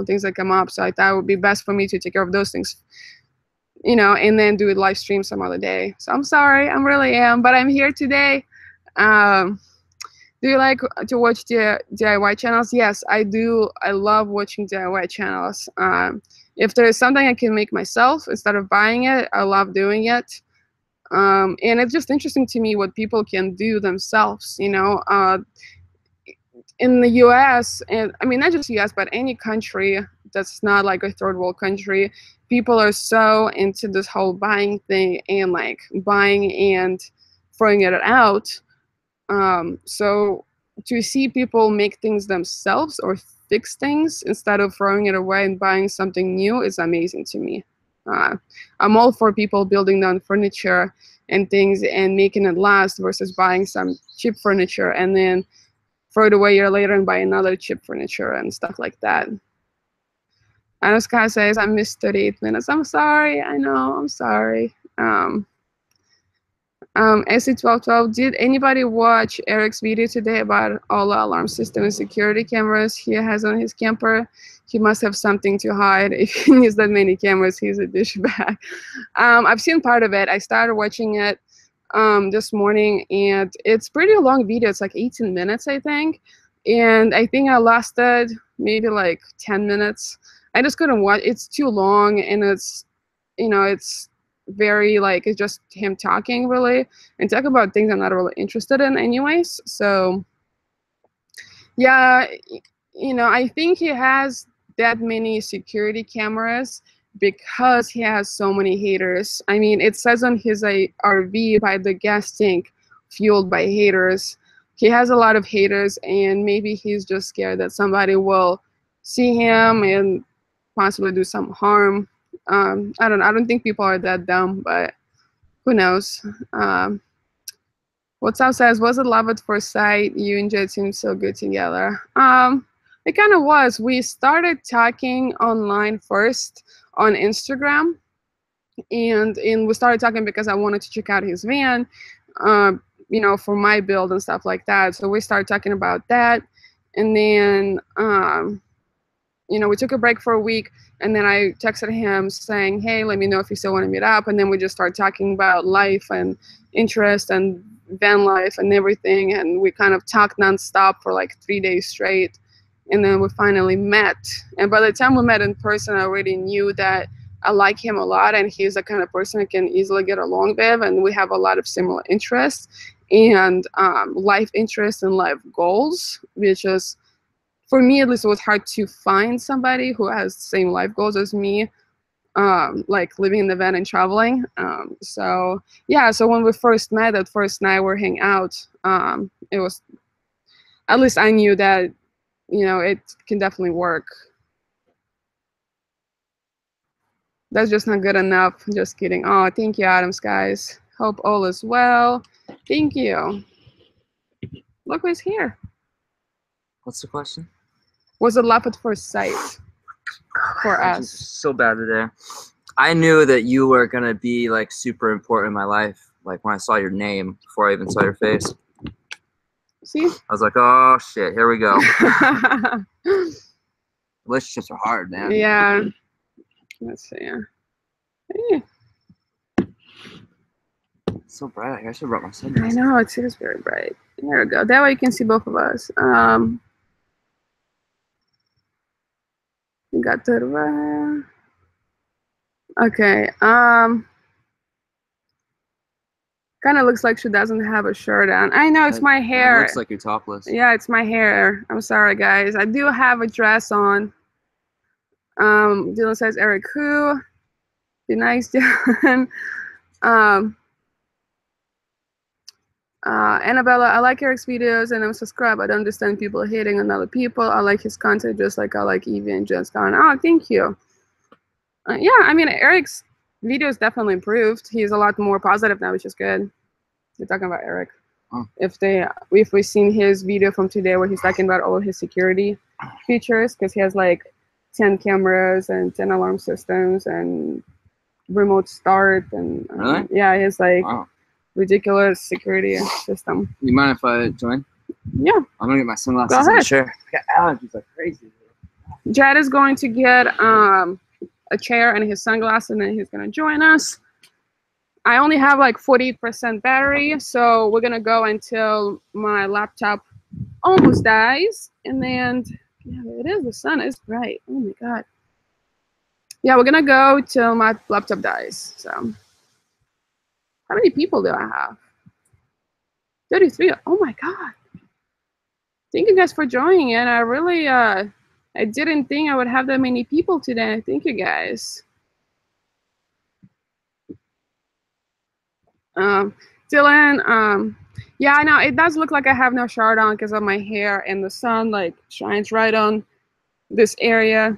things that come up, so I thought it would be best for me to take care of those things, you know, and then do a live stream some other day. So I'm sorry, I really am, but I'm here today. Do you like to watch the DIY channels? Yes, I do. I love watching DIY channels. If there is something I can make myself instead of buying it, I love doing it. And it's just interesting to me what people can do themselves, you know. In the US, and I mean, not just US, but any country that's not like a third world country, people are so into this whole buying thing and like buying and throwing it out. So to see people make things themselves or fix things instead of throwing it away and buying something new is amazing to me. I'm all for people building their own furniture and things and making it last versus buying some cheap furniture and then throw it away a year later and buy another cheap furniture and stuff like that. Anuska says, I missed 38 minutes. I'm sorry. I know. I'm sorry. SC1212, did anybody watch Eric's video today about all the alarm system and security cameras he has on his camper? He must have something to hide. If he needs that many cameras, he's a douchebag. I've seen part of it. I started watching it this morning, and it's pretty long video. It's like 18 minutes, I think. And I think I lasted maybe like 10 minutes. I just couldn't watch. It's too long, and it's, you know, it's very like, it's just him talking really and talk about things I'm not really interested in anyways. So yeah, you know, I think he has that many security cameras because he has so many haters. I mean, it says on his RV by the gas tank, fueled by haters. He has a lot of haters, and maybe he's just scared that somebody will see him and possibly do some harm. I don't think people are that dumb, but who knows? What's up says, was it love at first sight? You and Jed seem so good together. It kind of was. We started talking online first on Instagram, and we started talking because I wanted to check out his van, you know, for my build and stuff like that. So we started talking about that, and then you know, we took a break for a week, and then I texted him saying, hey, let me know if you still want to meet up. And then we just started talking about life and interest and van life and everything. And we kind of talked nonstop for like 3 days straight. And then we finally met. And by the time we met in person, I already knew that I like him a lot, and he's the kind of person I can easily get along with. And we have a lot of similar interests and life interests and life goals, which is, for me at least, it was hard to find somebody who has the same life goals as me, like living in the van and traveling. So yeah, so when we first met, that first night we're hanging out, it was, at least I knew that, you know, it can definitely work. That's just not good enough. Just kidding. Oh, thank you, Adams, guys. Hope all is well. Thank you. Look who's here. What's the question? Was it love at first sight? for I'm us. just so bad today. I knew that you were gonna be like super important in my life. Like when I saw your name before I even saw your face. See? I was like, oh shit, here we go. Relationships are hard, man. Yeah. Let's see. Hey. It's so bright. I should have brought my I sunglasses. know, it is very bright. There we go. That way you can see both of us. We got the okay. Kind of looks like she doesn't have a shirt on. I know it's my hair. It looks like you're topless. Yeah, it's my hair. I'm sorry, guys. I do have a dress on. Dylan says, Eric, who? Be nice, Dylan. Annabella, I like Eric's videos and I'm subscribed. I don't understand people hating on other people. I like his content just like I like Evie and Just Gone. Oh, thank you. Yeah, I mean, Eric's videos definitely improved. He's a lot more positive now, which is good. You're talking about Eric. Oh. If we've seen his video from today where he's talking about all his security features, because he has like 10 cameras and 10 alarm systems and remote start and really? Yeah, he has like wow. ridiculous security system. You mind if I join? Yeah. I'm gonna get my sunglasses Go ahead. and chair. I got allergies like crazy. Jed is going to get a chair and his sunglasses, and then he's gonna join us. I only have like 48% battery, so we're gonna go until my laptop almost dies, and then yeah, it is. The sun is bright. Oh my god. Yeah, we're gonna go till my laptop dies. So, how many people do I have? 33. Oh my god. Thank you guys for joining in. I really I didn't think I would have that many people today. Thank you guys. Dylan, yeah, I know it does look like I have no shirt on because of my hair, and the sun like shines right on this area.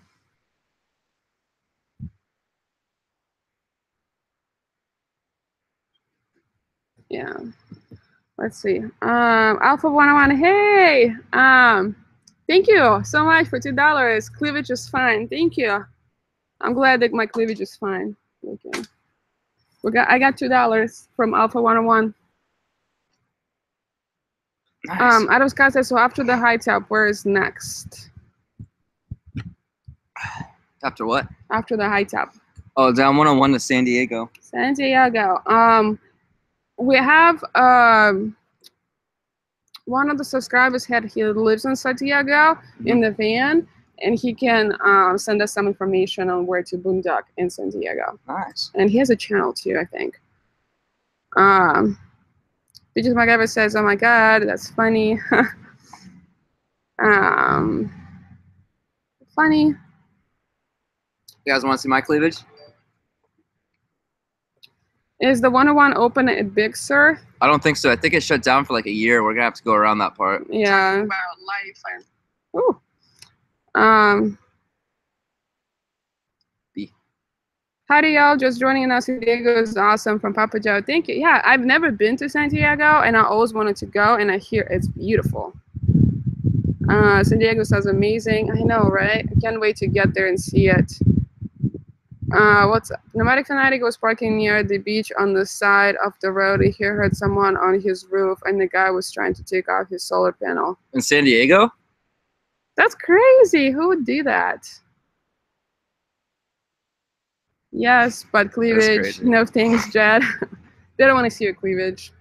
Yeah. Let's see. Alpha 101. Hey. Thank you so much for $2. Cleavage is fine. Thank you. I'm glad that my cleavage is fine. Okay. I got $2 from Alpha 101. Nice. Adam Scott says, so after the high top, where is next? After what? After the high top. Oh, down 101 to San Diego. San Diego. We have one of the subscribers he lives in San Diego in the van, and he can send us some information on where to boondock in San Diego. Nice. And he has a channel too, I think. Because my guy says, "Oh my God, that's funny." Funny. You guys want to see my cleavage? Is the 101 open at Big Sur? I don't think so. I think it shut down for like a year. We're gonna have to go around that part. Yeah. Ooh. B. Howdy, y'all. Just joining us. San Diego is awesome from Papa Joe. Thank you. Yeah, I've never been to San Diego, and I always wanted to go, and I hear it's beautiful. San Diego sounds amazing. I know, right? I can't wait to get there and see it. What's up? Nomadic Fanatic was parking near the beach on the side of the road. He heard someone on his roof, and the guy was trying to take off his solar panel. In San Diego? That's crazy. Who would do that? Yes, but cleavage. No thanks, Jed. They don't want to see your cleavage.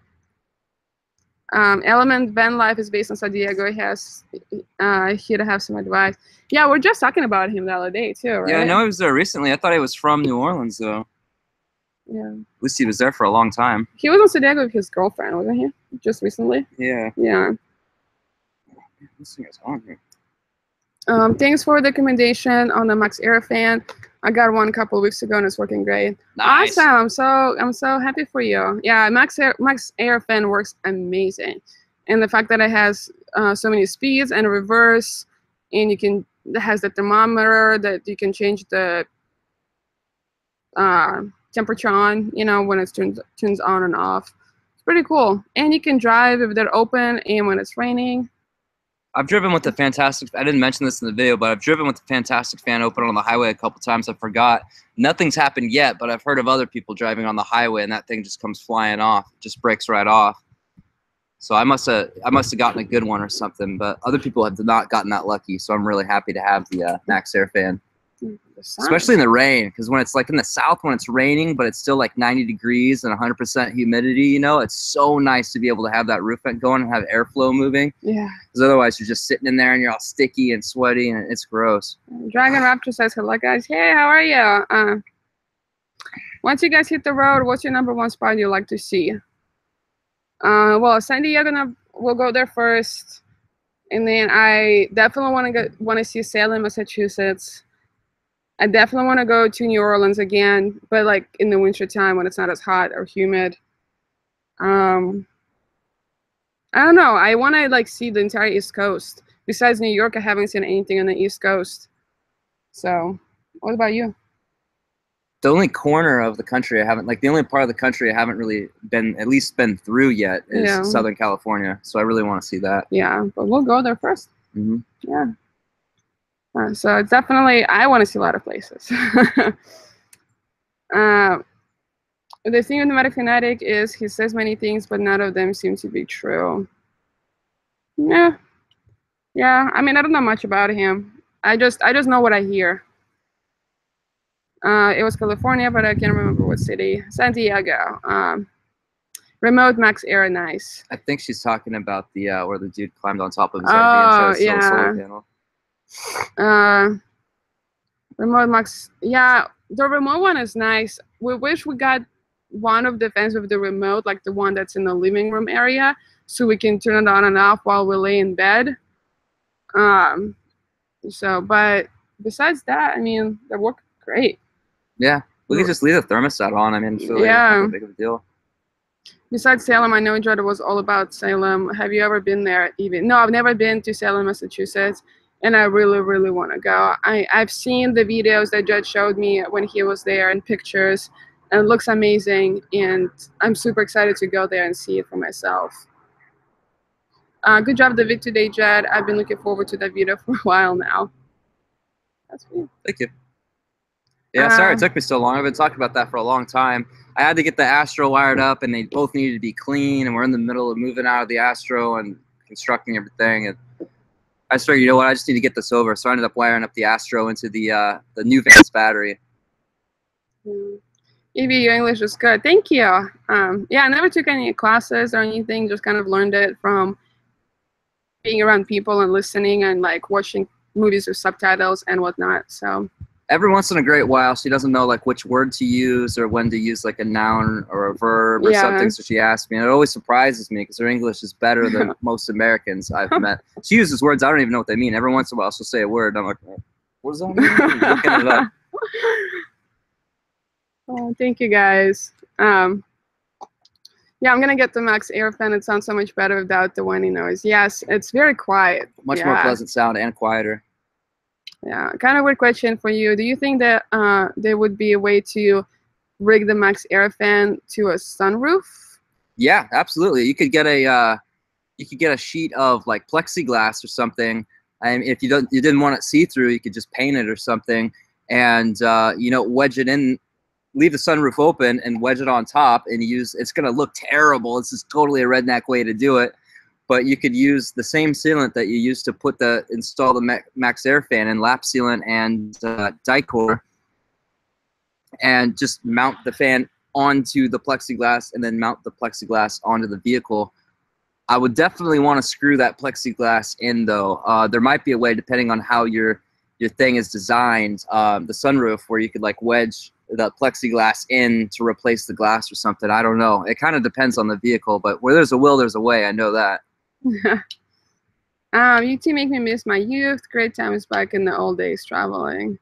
Element van life is based on San Diego. He has here to have some advice. Yeah, we're just talking about him the other day too, right? Yeah, I know he was there recently. I thought he was from New Orleans though. Yeah. At least he was there for a long time. He was in San Diego with his girlfriend, wasn't he? Just recently. Yeah. Yeah. This thing is on here. Thanks for the recommendation on the Max Air fan. I got one a couple of weeks ago and it's working great. Nice. Awesome. I'm so happy for you. Yeah, Max Air fan works amazing. And the fact that it has so many speeds and reverse, and it has the thermometer that you can change the temperature on, when it turns on and off. It's pretty cool. And you can drive if they're open and when it's raining. I've driven with the Fantastic. I didn't mention this in the video, but I've driven with the Fantastic fan open on the highway a couple times. I forgot. Nothing's happened yet, but I've heard of other people driving on the highway, and that thing just comes flying off, just breaks right off. So I must have gotten a good one or something. But other people have not gotten that lucky. So I'm really happy to have the Max Air fan. Especially in the rain, because when it's like in the south when it's raining, but it's still like 90 degrees and 100% humidity, you know, it's so nice to be able to have that roof vent going and have airflow moving. Yeah. Because otherwise you're just sitting in there and you're all sticky and sweaty and it's gross. Dragon Raptor says, hello guys. Hey, how are you? Once you guys hit the road, what's your #1 spot you'd like to see? Well, San Diego, we'll go there first. And then I definitely want to see Salem, Massachusetts. I definitely want to go to New Orleans again, but like in the winter time when it's not as hot or humid. I don't know. I want to like see the entire East Coast. Besides New York, I haven't seen anything on the East Coast. So, what about you? The only corner of the country I haven't, like the only part of the country I haven't really been through yet is Southern California. So I really want to see that. Yeah, but we'll go there first. Mm-hmm. Yeah. So it's definitely, I want to see a lot of places. The thing with the Metaphonetic is he says many things, but none of them seem to be true. Yeah. I mean, I don't know much about him. I just know what I hear. It was California, but I can't remember what city. San Diego. Remote Max Air, nice. I think she's talking about the where the dude climbed on top of his RV and tried to steal a solar panel. Remote Max, yeah, the remote one is nice. We wish we got one of the fans with the remote, like the one that's in the living room area, so we can turn it on and off while we lay in bed. But besides that, I mean, they work great. Yeah, we could just leave the thermostat on. I mean, it's really not that big of a deal. Besides Salem, I know Jordan was all about Salem. Have you ever been there, Evie? No, I've never been to Salem, Massachusetts, and I really, really want to go. I've seen the videos that Judd showed me when he was there and pictures, and it looks amazing, and I'm super excited to go there and see it for myself. Good job, the vid today, Judd. I've been looking forward to that video for a while now. That's me. Thank you. Yeah, sorry it took me so long. I've been talking about that for a long time. I had to get the Astro wired up, and they both needed to be clean, and we're in the middle of moving out of the Astro and constructing everything. And I just figured, you know what, I just need to get this over. So I ended up wiring up the Astro into the new van's battery. Evie, your English is good. Thank you. Yeah, I never took any classes or anything. Just kind of learned it from being around people and listening and like watching movies with subtitles and whatnot. So every once in a great while, she doesn't know like which word to use or when to use like a noun or a verb or something. So she asked me, and it always surprises me because her English is better than most Americans I've met. She uses words I don't even know what they mean. Every once in a while, she'll say a word. I'm like, what does that mean? Looking it up. Oh, thank you guys. Yeah, I'm gonna get the Max Air fan. It sounds so much better without the whiny noise. Yes, it's very quiet. Much more pleasant sound and quieter. Yeah, kind of weird question for you. Do you think that there would be a way to rig the Max Air fan to a sunroof? Yeah, absolutely. You could get a sheet of like plexiglass or something, and if you didn't want it see through, you could just paint it or something, and you know, wedge it in. Leave the sunroof open and wedge it on top and use, it's going to look terrible. This is totally a redneck way to do it, but you could use the same sealant that you use to install the Max Air fan and lap sealant and Dicor, and just mount the fan onto the plexiglass and then mount the plexiglass onto the vehicle. I would definitely want to screw that plexiglass in though. There might be a way, depending on how your thing is designed, the sunroof, where you could like wedge the plexiglass in to replace the glass or something. I don't know. It kind of depends on the vehicle, but where there's a will, there's a way. I know that. You two make me miss my youth. Great times back in the old days traveling.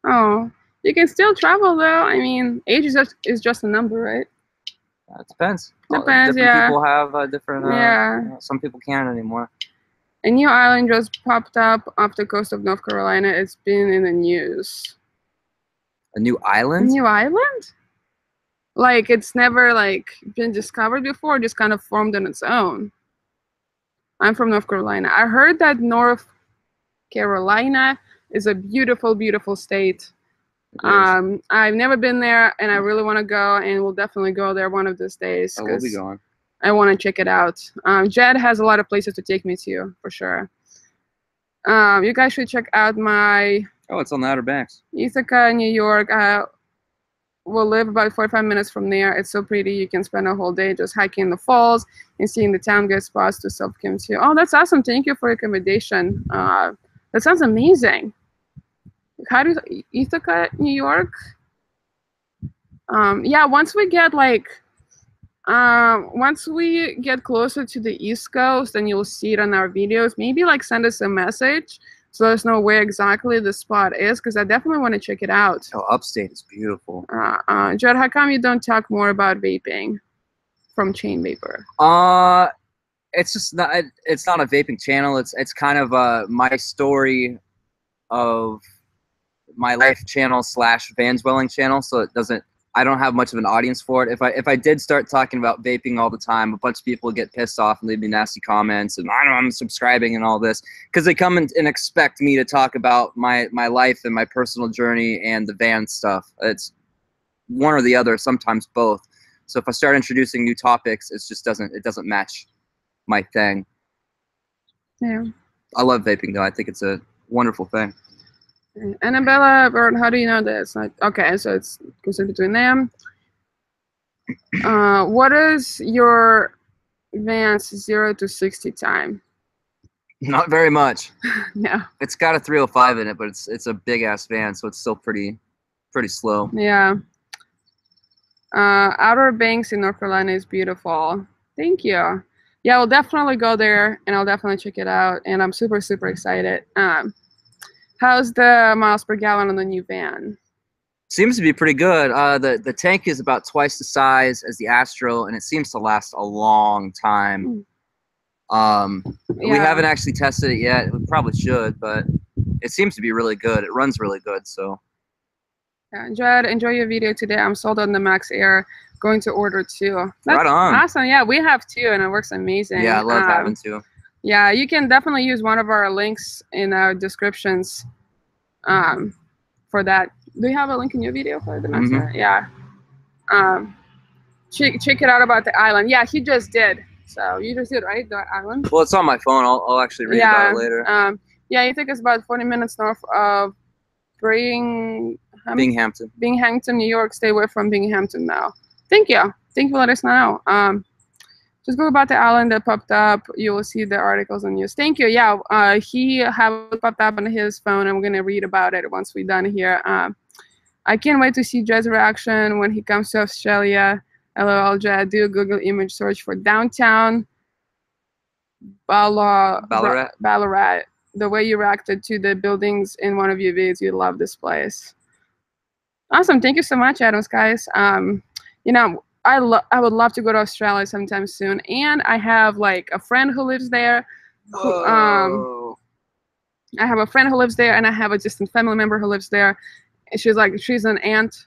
Oh, you can still travel though. I mean, age is just a number, right? It depends. Depends, different people have different. Some people can't anymore. A new island just popped up off the coast of North Carolina. It's been in the news. A new island? A new island? Like it's never like been discovered before, just kind of formed on its own. I'm from North Carolina. I heard that North Carolina is a beautiful, beautiful state. I've never been there, and I really want to go, and we'll definitely go there one of these days. Oh, we'll be going. I want to check it out. Jed has a lot of places to take me to, for sure. You guys should check out my... Oh, it's on the Outer Banks. Ithaca, New York. We'll live about 45 minutes from there. It's so pretty. You can spend a whole day just hiking the falls and seeing the town good spots to self-camp to. Oh, that's awesome. Thank you for your accommodation. That sounds amazing. How do you, Ithaca, New York? Yeah, once we get closer to the East Coast, then you'll see it on our videos. Maybe send us a message so let us know where exactly the spot is, because I definitely want to check it out. Oh, upstate is beautiful. Jared, how come you don't talk more about vaping from Chain Vapor? It's just not. It's not a vaping channel. It's kind of my story of my life channel / van dwelling channel. So it doesn't. I don't have much of an audience for it. If I did start talking about vaping all the time, a bunch of people would get pissed off and leave me nasty comments and I'm subscribing and all this, because they come and expect me to talk about my life and my personal journey and the van stuff. It's one or the other, sometimes both. So if I start introducing new topics, it doesn't match my thing. Yeah. I love vaping though. I think it's a wonderful thing. Annabella, Bird, how do you know this? Okay, so it's considered between them. What is your van's 0 to 60 time? Not very much. No. It's got a 305 in it, but it's a big ass van, so it's still pretty slow. Yeah. Outer Banks in North Carolina is beautiful. Thank you. Yeah, I'll definitely go there, and I'll definitely check it out, and I'm super, super excited. How's the miles per gallon on the new van? Seems to be pretty good. The tank is about twice the size as the Astro, and it seems to last a long time. We haven't actually tested it yet. We probably should, but it seems to be really good. It runs really good. So. Yeah, Jed, enjoy your video today. I'm sold on the Max Air. Going to order 2. That's right on. Awesome. Yeah, we have 2, and it works amazing. Yeah, I love having 2. Yeah, you can definitely use one of our links in our descriptions for that. Do you have a link in your video for the Max Air? Yeah. Check it out about the island. Yeah, he just did. So you just did, right? The island? Well, it's on my phone. I'll actually read about it later. Yeah, I think it's about 40 minutes north of Binghamton, New York. Stay away from Binghamton now. Thank you. Thank you for letting us know. Just go about the island that popped up. You will see the articles on news. Thank you. Yeah, he have it popped up on his phone. I'm gonna read about it once we're done here. I can't wait to see Jed's reaction when he comes to Australia. LOL, Jed. Do a Google image search for downtown Ballarat. The way you reacted to the buildings in one of your videos, you love this place. Awesome. Thank you so much, Adams, guys. I would love to go to Australia sometime soon, and I have a friend who lives there. I have a friend who lives there, and I have a distant family member who lives there. And she's an aunt.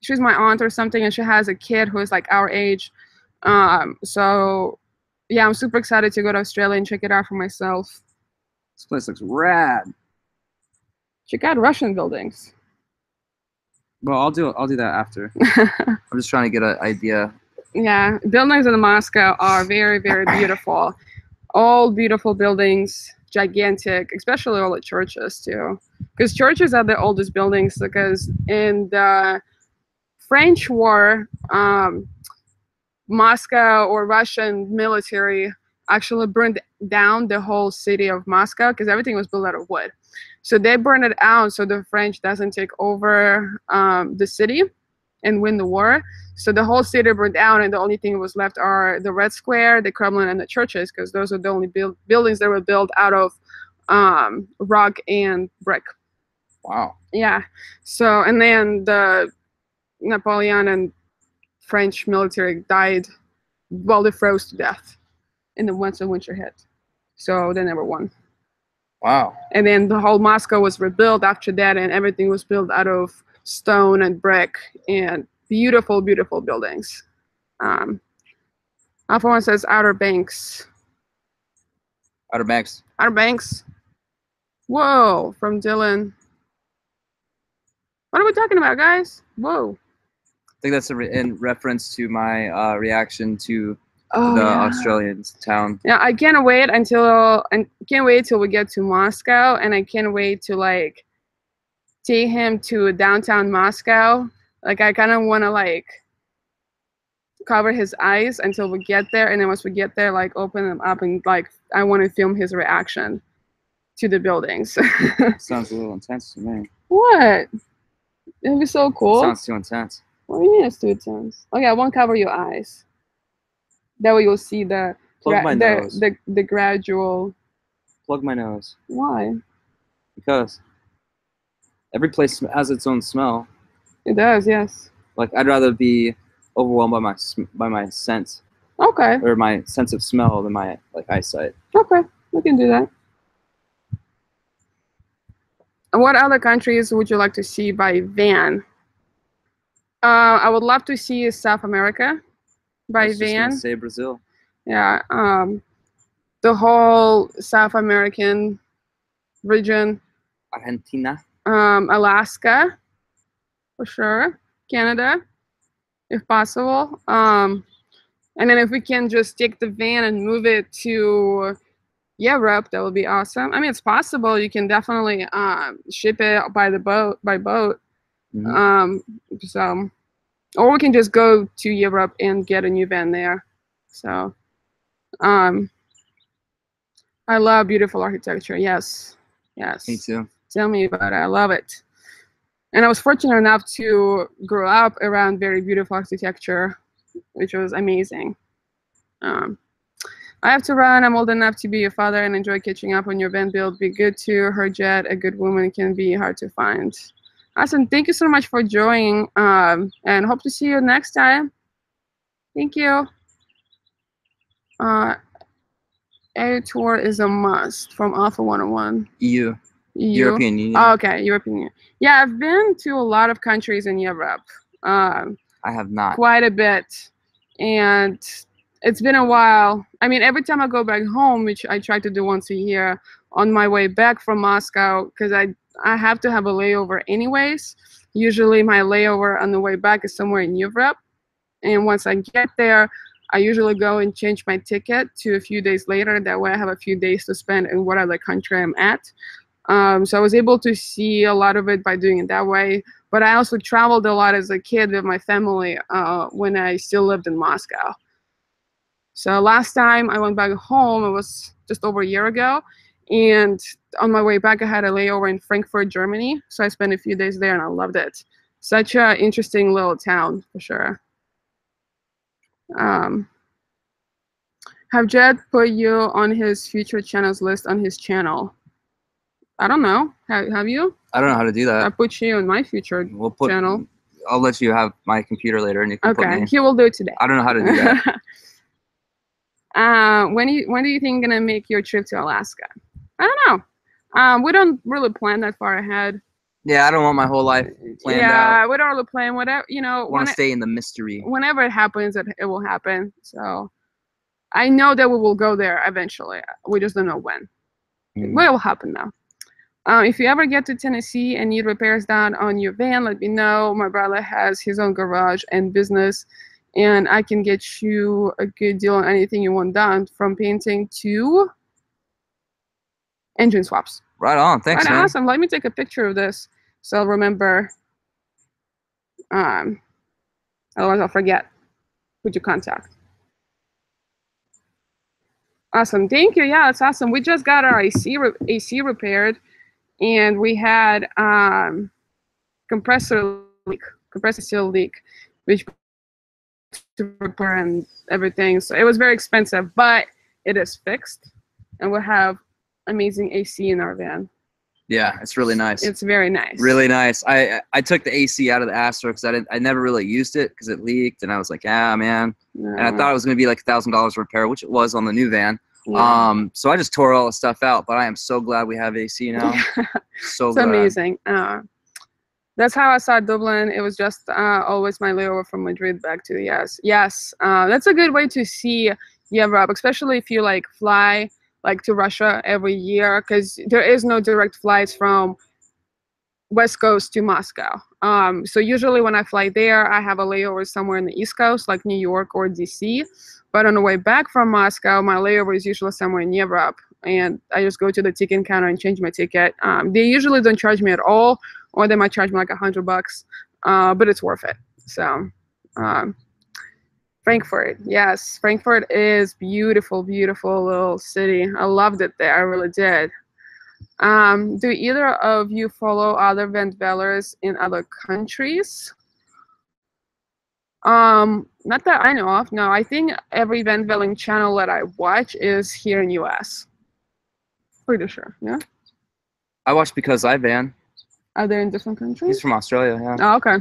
She's my aunt or something, and she has a kid who is our age. So yeah, I'm super excited to go to Australia and check it out for myself. This place looks rad. Check out Russian buildings. Well, I'll do that after. I'm just trying to get an idea. Yeah, buildings in Moscow are very, very beautiful. All beautiful buildings, gigantic, especially all the churches too. Because churches are the oldest buildings, because in the French War, Moscow or Russian military actually burned down the whole city of Moscow because everything was built out of wood. So they burned it out so the French doesn't take over the city and win the war. So the whole city burned down, and the only thing was left are the Red Square, the Kremlin, and the churches, because those are the only buildings that were built out of rock and brick. Wow. Yeah. So, and then the Napoleon and French military died while they froze to death in the once the winter hit. So they never won. Wow. And then the whole Moscow was rebuilt after that, and everything was built out of stone and brick and beautiful, beautiful buildings. Alpha One says Outer Banks. Outer Banks. Outer Banks. Whoa, from Dylan. What are we talking about, guys? Whoa. I think that's in reference to my reaction to the yeah. Australian town. Yeah, I can't wait till we get to Moscow, and I can't wait to like take him to downtown Moscow. Like I kind of want to like cover his eyes until we get there, and then once we get there, like open them up and like I want to film his reaction to the buildings. Sounds a little intense to me. What? It'd be so cool. Sounds too intense. What do you mean it's too intense? Okay, I won't cover your eyes. That way you'll see the the gradual. Plug my nose. Why? Because every place has its own smell. It does, yes. Like I'd rather be overwhelmed by my sense. Okay. Or my sense of smell than my like eyesight. Okay, we can do that. What other countries would you like to see by van? I would love to see South America by I was van. Just gonna say Brazil. Yeah, the whole South American region. Argentina. Alaska, for sure. Canada, if possible. And then if we can just take the van and move it to Europe, that would be awesome. I mean, it's possible. You can definitely ship it by boat. Mm-hmm. So, or we can just go to Europe and get a new van there. So, I love beautiful architecture. Yes, yes. Me too. Tell me about it. I love it. And I was fortunate enough to grow up around very beautiful architecture, which was amazing. I have to run. I'm old enough to be a father and enjoy catching up on your van build. Be good to her, Jet. A good woman can be hard to find. Awesome. Thank you so much for joining, and hope to see you next time. Thank you. A tour is a must from Alpha 101. EU. European Union. Oh, okay, European Union. Yeah, I've been to a lot of countries in Europe. I have not. Quite a bit. And it's been a while. I mean, every time I go back home, which I try to do once a year, on my way back from Moscow, because I have to have a layover anyways. Usually my layover on the way back is somewhere in Europe. And once I get there, I usually go and change my ticket to a few days later. That way I have a few days to spend in whatever country I'm at. So I was able to see a lot of it by doing it that way. But I also traveled a lot as a kid with my family when I still lived in Moscow. So last time I went back home, it was just over a year ago. And on my way back, I had a layover in Frankfurt, Germany. So I spent a few days there and I loved it. Such an interesting little town, for sure. Have Jed put you on his future channels list on his channel? I don't know. Have you? I don't know how to do that. I put you on my future channel. I'll let you have my computer later, and you can put me in. He will do it today. I don't know how to do that. When do you think you're gonna make your trip to Alaska? I don't know. We don't really plan that far ahead. Yeah, I don't want my whole life planned out. Yeah, we don't really plan whatever. I want to stay in the mystery. Whenever it happens, it will happen. So I know that we will go there eventually. We just don't know when. But it will happen now. If you ever get to Tennessee and need repairs done on your van, let me know. My brother has his own garage and business, and I can get you a good deal on anything you want done, from painting to engine swaps. Right on. Thanks, man. Awesome. Let me take a picture of this so I'll remember. Otherwise I'll forget who to contact. Awesome. Thank you. Yeah, that's awesome. We just got our AC repaired. And we had compressor seal leak, which to repair and everything. So it was very expensive, but it is fixed, and we'll have amazing AC in our van. Yeah, it's really nice. It's very nice. Really nice. I took the AC out of the Astro because I never really used it because it leaked, and I was like, yeah, man. And I thought it was gonna be like $1,000 repair, which it was on the new van. Yeah. So I just tore all the stuff out, but I am so glad we have AC now. So glad. It's amazing. That's how I saw Dublin. It was just always my layover from Madrid back to the US. Yes, that's a good way to see Europe, especially if you like fly like to Russia every year, because there is no direct flights from West Coast to Moscow. So usually when I fly there, I have a layover somewhere in the East Coast, like New York or DC. But on the way back from Moscow, my layover is usually somewhere in Europe, and I just go to the ticket counter and change my ticket. They usually don't charge me at all, or they might charge me like $100, but it's worth it. So, Frankfurt, yes, Frankfurt is beautiful, beautiful little city. I loved it there. I really did. Do either of you follow other vent dwellers in other countries? Not that I know of. No, I think every vent dwelling channel that I watch is here in US. Pretty sure, yeah. I watch Because I Van. Are they in different countries? He's from Australia, yeah. Oh, okay.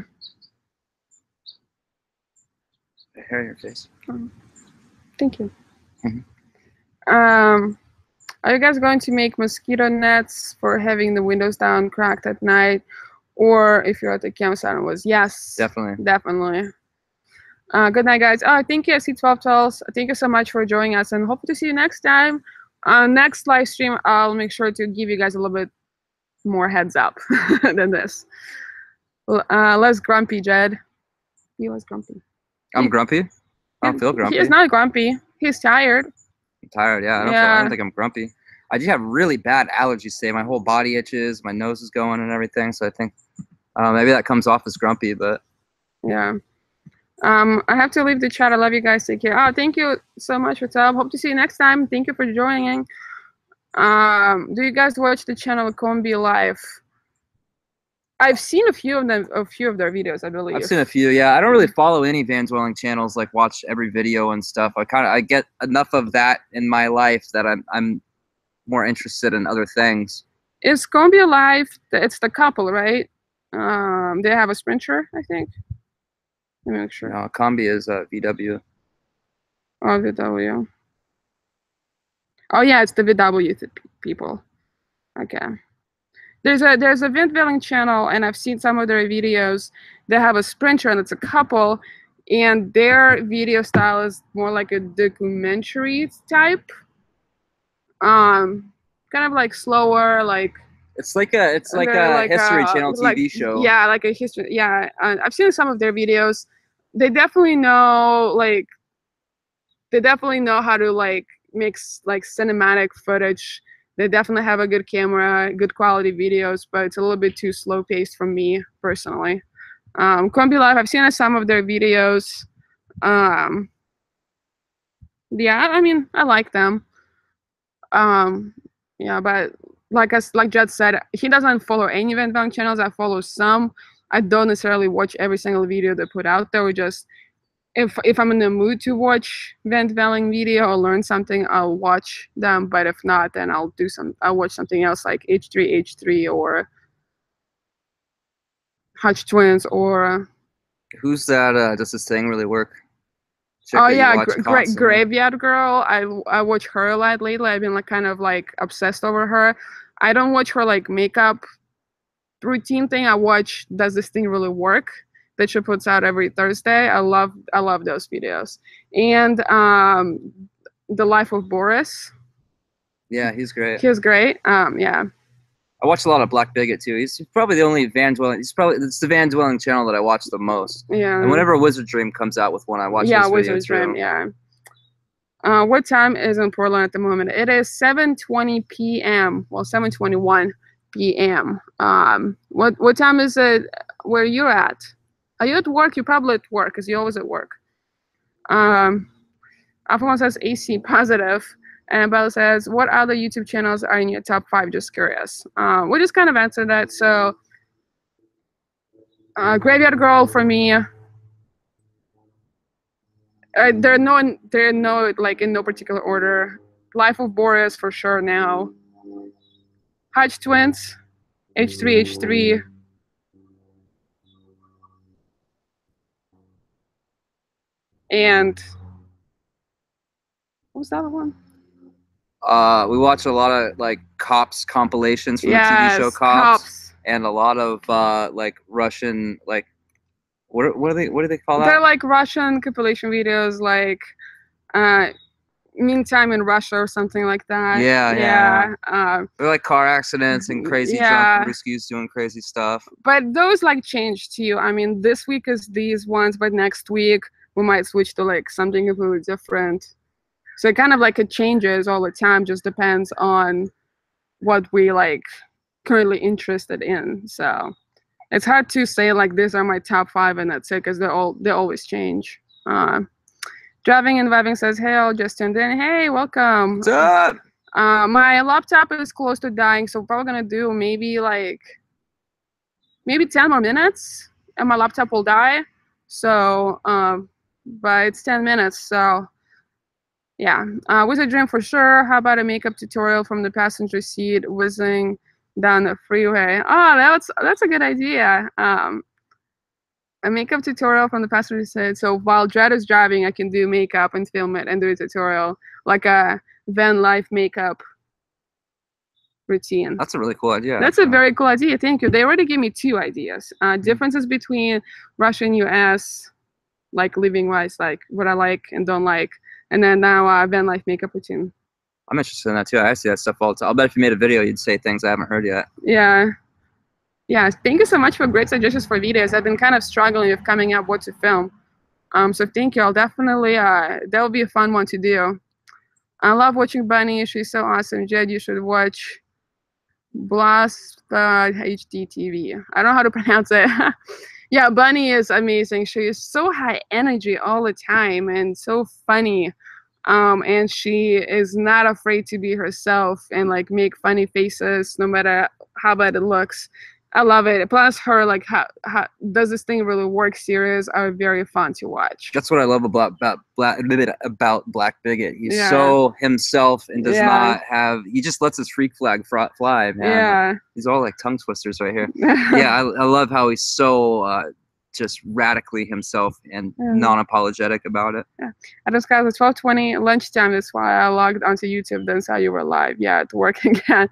Hair in your face. Thank you. Are you guys going to make mosquito nets for having the windows down cracked at night? Or if you're at the campsite, it was yes. Definitely. Definitely. Good night, guys. Oh, thank you, C1212s. Thank you so much for joining us, and hope to see you next time. Next live stream, I'll make sure to give you guys a little bit more heads up than this. Less grumpy, Jed. He was grumpy. I'm grumpy? I don't feel grumpy. He's not grumpy. He's tired. I'm tired, yeah. I don't think I'm grumpy. I do have really bad allergies today. My whole body itches, my nose is going and everything. So I think maybe that comes off as grumpy, but yeah. I have to leave the chat. I love you guys. Take care. Oh, thank you so much for time. Hope to see you next time. Thank you for joining. Do you guys watch the channel Combi Live? I've seen a few of their videos, I believe. I've seen a few, yeah. I don't really follow any van dwelling channels, like watch every video and stuff. I get enough of that in my life that I'm more interested in other things. Is Combi Live? It's the couple, right? They have a Sprinter, I think. Let me make sure. No, Combi is VW. Oh, VW. Oh yeah, it's the VW people. Okay. There's a vent dwelling channel, and I've seen some of their videos. They have a Sprinter, and it's a couple, and their video style is more like a documentary type. Kind of like slower, like. It's like a History Channel TV show. Yeah, like a history. Yeah, I've seen some of their videos. They definitely know how to like mix like cinematic footage. They definitely have a good camera, good quality videos, but it's a little bit too slow paced for me personally. Combi Live, I've seen some of their videos. Yeah, I mean, I like them. Yeah, but like Jed said, he doesn't follow any vent dwelling channels. I follow some. I don't necessarily watch every single video they put out there. We just if I'm in the mood to watch vent dwelling video or learn something, I'll watch them. But if not, then I'll watch something else like H3 or Hutch Twins or. Who's that? Does this thing really work? Oh yeah, Graveyard Girl. I watch her a lot lately. I've been like kind of like obsessed over her. I don't watch her like makeup routine thing. I watch does this thing really work that she puts out every Thursday. I love those videos. And The Life of Boris. Yeah, he's great. He's great. Yeah. I watch a lot of Black Bigot too. He's probably the only van dwelling. It's the van dwelling channel that I watch the most. Yeah. And whenever Wizard Dream comes out with one, I watch. Yeah, Wizard Dream. Yeah. What time is in Portland at the moment? It is 7:20 p.m. Well, 7:21 p.m. What time is it where you're at? Are you at work? You're probably at work because you're always at work. Alpha says AC positive. And Bella says, what other YouTube channels are in your top 5? Just curious. We just kind of answered that. So, Graveyard Girl for me. They're no like in no particular order. Life of Boris for sure now. Hutch Twins, H3. And what was the other one? We watch a lot of like Cops compilations from the TV show Cops, and a lot of like Russian like what do they call that? They're like Russian compilation videos, like Meantime in Russia or something like that. Yeah. Uh, They're like car accidents and crazy drunk Ruskies doing crazy stuff. But those like change too. I mean, this week is these ones, but next week we might switch to like something completely different. So it kind of like it changes all the time, just depends on what we like currently interested in. So it's hard to say like these are my top 5 and that's it, because they always change. Driving and Vibing says, hey, I'll just tuned in. Hey, welcome. What's up? My laptop is close to dying, so we're probably gonna do maybe 10 more minutes and my laptop will die. So but it's 10 minutes, so yeah. Wizard Dream for sure. How about a makeup tutorial from the passenger seat whizzing down the freeway? Oh, that's a good idea. A makeup tutorial from the passenger seat. So while Jed is driving, I can do makeup and film it and do a tutorial, like a van life makeup routine. That's a really cool idea. That's a very cool idea. Thank you. They already gave me 2 ideas. Differences between Russia and US, like living wise, like what I like and don't like, and then now van life makeup routine. I'm interested in that too. I see that stuff all the time. I'll bet if you made a video, you'd say things I haven't heard yet. Yeah. Thank you so much for great suggestions for videos. I've been kind of struggling with coming up what to film. So thank you. I'll definitely that will be a fun one to do. I love watching Bunny. She's so awesome. Jed, you should watch Blast HD TV. I don't know how to pronounce it. Yeah, Bunny is amazing. She is so high energy all the time and so funny. And she is not afraid to be herself and like make funny faces no matter how bad it looks. I love it. Plus her like how does this thing really work series are very fun to watch. That's what I love about Black Bigot. He's so himself and does not have, he just lets his freak flag fly, man. Yeah. He's all like tongue twisters right here. Yeah, I love how he's so just radically himself and non-apologetic about it. Yeah. I just got the 12:20 lunchtime. That's why I logged onto YouTube. Then saw you were live. Yeah, at work again.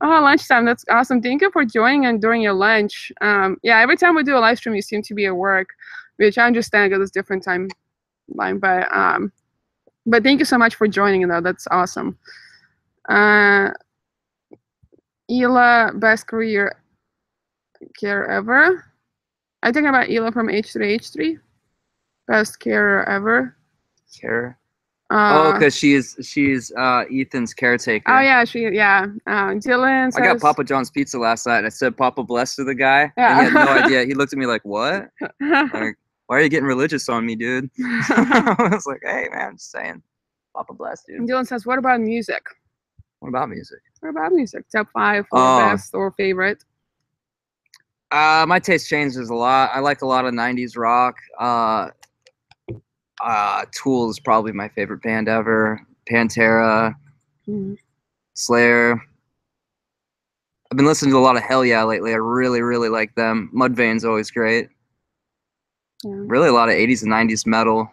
Oh, lunchtime. That's awesome. Thank you for joining and during your lunch. Yeah, every time we do a live stream, you seem to be at work, which I understand because it's different timeline. But thank you so much for joining, though. That's awesome. Ela, best career care ever. I think about Ela from H3H3. Best carer ever. Care. Because she's Ethan's caretaker. Oh yeah, Dylan says, I got Papa John's pizza last night and I said Papa bless to the guy. Yeah. And he had no idea. He looked at me like, what? Like, why are you getting religious on me, dude? I was like, hey man, I'm just saying. Papa bless, dude. And Dylan says, what about music? What about music? What about music? Top 5 or best or favorite? My taste changes a lot. I like a lot of 90s rock. Tool is probably my favorite band ever. Pantera, Slayer. I've been listening to a lot of Hell Yeah lately. I really, really like them. Mudvayne's always great. Yeah. Really a lot of 80s and 90s metal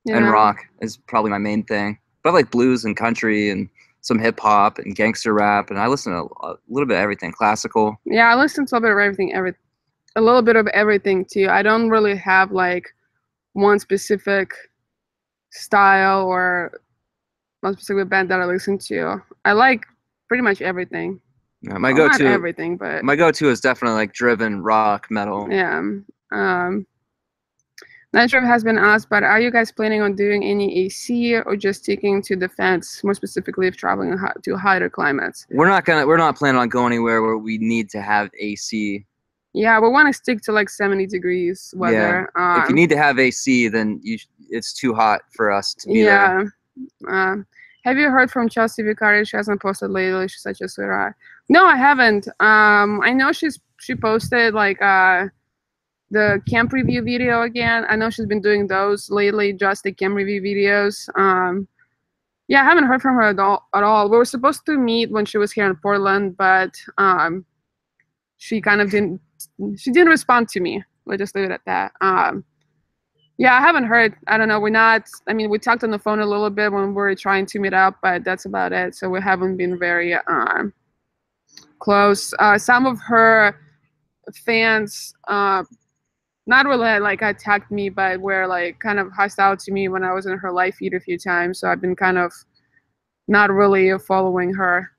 and rock is probably my main thing. But I like blues and country and some hip hop and gangster rap, and I listen to a little bit of everything. Classical. Yeah, I listen to a little bit of everything. A little bit of everything too. I don't really have like one specific style or one specific band that I listen to. I like pretty much everything. Yeah, my go-to, not everything, but my go-to is definitely like driven rock metal. Yeah. Not sure if it has been asked, but are you guys planning on doing any AC or just sticking to the fence, more specifically if traveling to hotter climates? We're not planning on going anywhere where we need to have AC. Yeah, we want to stick to like 70 degrees weather. Yeah. If you need to have AC, then it's too hot for us to be there. Have you heard from Chelsea Vicari? She hasn't posted lately. She's such a sweetheart. No, I haven't. I know she posted like the camp review video again. I know she's been doing those lately, just the camp review videos. Yeah, I haven't heard from her at all. We were supposed to meet when she was here in Portland, but she kind of didn't respond to me. Let's just leave it at that. Yeah, I haven't heard. I don't know. We talked on the phone a little bit when we were trying to meet up, but that's about it. So we haven't been very close. Some of her fans, not not really like attacked me, but were like kind of hostile to me when I was in her live feed a few times. So I've been kind of not really following her.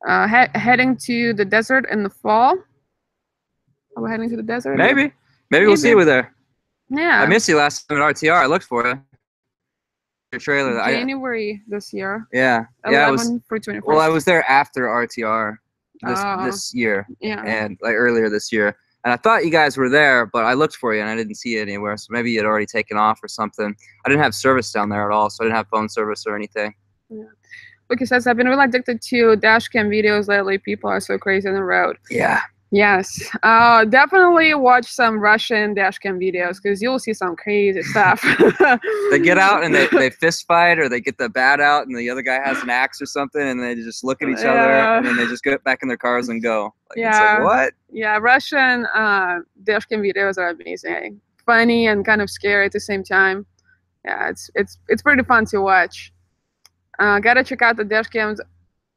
Heading to the desert in the fall. Are we heading to the desert? Maybe we'll see you there. Yeah. I missed you last time at RTR. I looked for you. Your trailer. January this year. Yeah. 11 through 24. Well, I was there after RTR this year. Yeah. And like earlier this year. And I thought you guys were there, but I looked for you and I didn't see you anywhere. So maybe you had already taken off or something. I didn't have service down there at all, so I didn't have phone service or anything. Yeah. Lucky says, I've been really addicted to dash cam videos lately. People are so crazy on the road. Yeah. Yes. Definitely watch some Russian dash cam videos because you'll see some crazy stuff. They get out and they fist fight, or they get the bat out and the other guy has an axe or something, and they just look at each other and then they just get back in their cars and go. Like, yeah. It's like, what? Yeah, Russian dash cam videos are amazing. Funny and kind of scary at the same time. Yeah, it's pretty fun to watch. Gotta check out the dash cams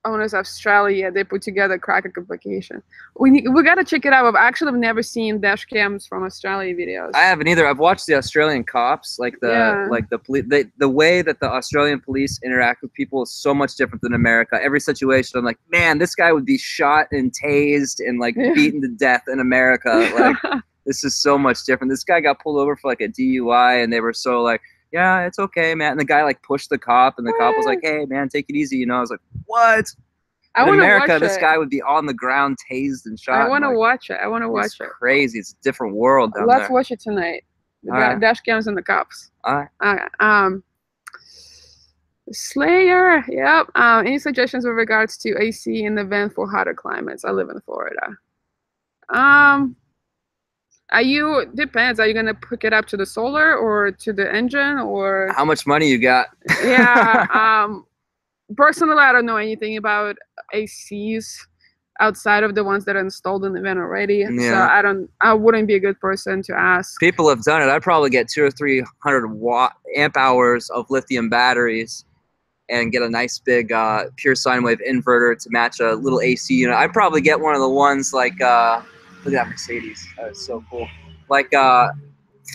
owners of Australia. They put together cracker application. We gotta check it out. I've actually never seen dash cams from Australia videos. I haven't either. I've watched the Australian cops, like the police. The way that the Australian police interact with people is so much different than America. Every situation, I'm like, man, this guy would be shot and tased and like beaten to death in America. Like, this is so much different. This guy got pulled over for like a DUI, and they were so like, yeah, it's okay, man. And the guy like pushed the cop, and the cop was like, hey, man, take it easy. You know, I was like, what? In America, this guy would be on the ground, tased and shot. I want to watch it. I want to watch it. It's crazy. It's a different world down there. Let's watch it tonight. The dash cams and the cops. All right. Slayer. Yep. Any suggestions with regards to AC in the van for hotter climates? I live in Florida. Depends. Are you gonna hook it up to the solar or to the engine, or how much money you got? Yeah. Personally, I don't know anything about ACs outside of the ones that are installed in the van already. Yeah. So I wouldn't be a good person to ask. People have done it. I'd probably get 200 or 300 amp hours of lithium batteries and get a nice big pure sine wave inverter to match a little AC unit. I'd probably get one of the ones like look at that Mercedes. That is so cool. Like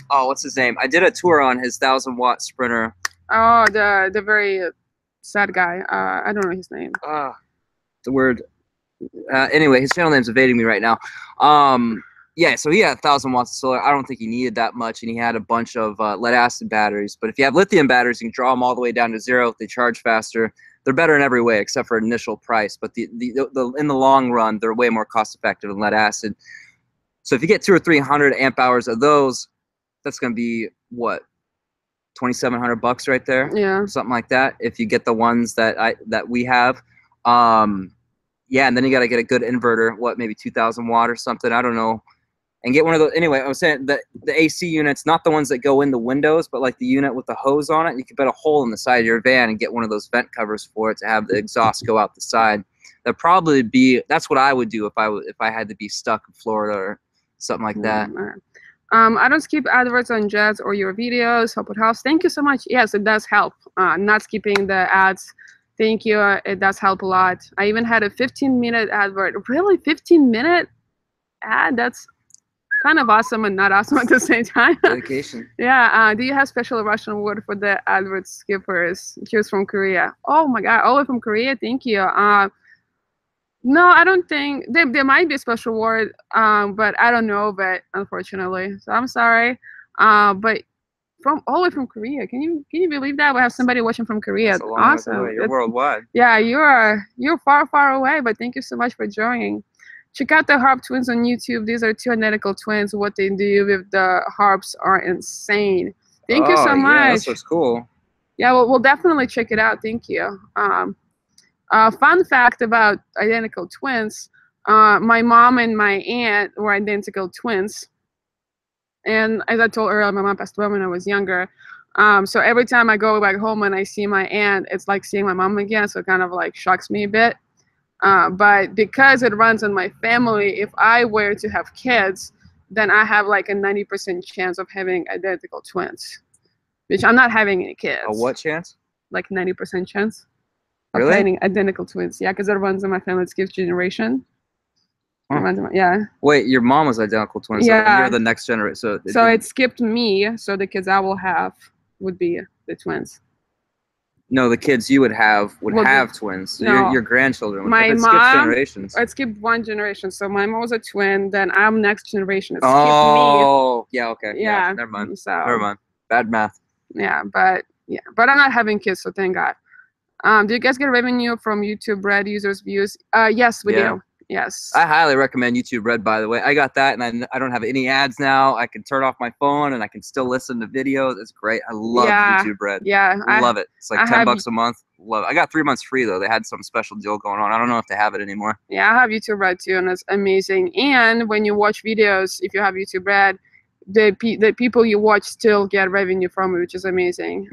what's his name? I did a tour on his 1,000-watt Sprinter. Oh, the very sad guy. I don't know his name. The word. Anyway, his channel name's evading me right now. Yeah, so he had 1,000 watts of solar. I don't think he needed that much, and he had a bunch of lead acid batteries. But if you have lithium batteries, you can draw them all the way down to zero. They charge faster. They're better in every way except for initial price. But in the long run, they're way more cost effective than lead acid. So if you get 200 or 300 amp hours of those, that's going to be what, $2,700 right there? Yeah, something like that. If you get the ones that we have, yeah, and then you got to get a good inverter. What, maybe 2,000 watt or something? I don't know. And get one of those. Anyway, I was saying the AC units, not the ones that go in the windows, but like the unit with the hose on it. You could put a hole in the side of your van and get one of those vent covers for it to have the exhaust go out the side. That'd probably be. That's what I would do if I had to be stuck in Florida or something like that. I don't skip adverts on Jets or your videos. Hope it helps. Thank you so much. Yes, it does help. Not skipping the ads. Thank you. It does help a lot. I even had a 15-minute advert. Really, 15-minute ad? That's kind of awesome and not awesome at the same time. Dedication. Yeah. Do you have special Russian word for the advert skippers? Cheers from Korea. Oh my God, all the way from Korea. Thank you. No, I don't think there might be a special word, but I don't know of it, unfortunately. So I'm sorry. But from all the way from Korea, can you believe that we have somebody watching from Korea? That's a long awesome. way. You're worldwide. Yeah, you're far away, but thank you so much for joining. Check out the Harp Twins on YouTube. These are two identical twins. What they do with the harps are insane. Thank you so much. Yeah, this looks cool. Yeah, we'll definitely check it out. Thank you. Fun fact about identical twins. My mom and my aunt were identical twins. And as I told earlier, my mom passed away when I was younger. So every time I go back home and I see my aunt, it's like seeing my mom again. So it kind of like shocks me a bit. But because it runs in my family, if I were to have kids, then I have like a 90% chance of having identical twins, which I'm not having any kids. A what chance? Like 90% chance. Really? Of having identical twins. Yeah, because it runs in my family. It's fifth generation. Huh. Yeah. Wait, your mom was identical twins, and Yeah. you're the next generation. So it skipped me. So the kids I will have would be the twins. No, the kids you would have Will be- have twins. So No. your grandchildren. My if it skips mom, generations. it skipped one generation. So my mom was a twin. Then I'm next generation. It skipped Oh, yeah, okay. me. Yeah, Yeah. never mind. So Never mind. Bad math. yeah, but I'm not having kids, so thank God. Do you guys get revenue from YouTube Red users views? Yes, we do. Yes. I highly recommend YouTube Red, by the way. I got that, and I don't have any ads now. I can turn off my phone, and I can still listen to videos. It's great. I love YouTube Red. Yeah. Love it. It's like $10 a month. Love it. I got 3 months free, though. They had some special deal going on. I don't know if they have it anymore. Yeah, I have YouTube Red, too, and it's amazing. And when you watch videos, if you have YouTube Red, the people you watch still get revenue from it, which is amazing.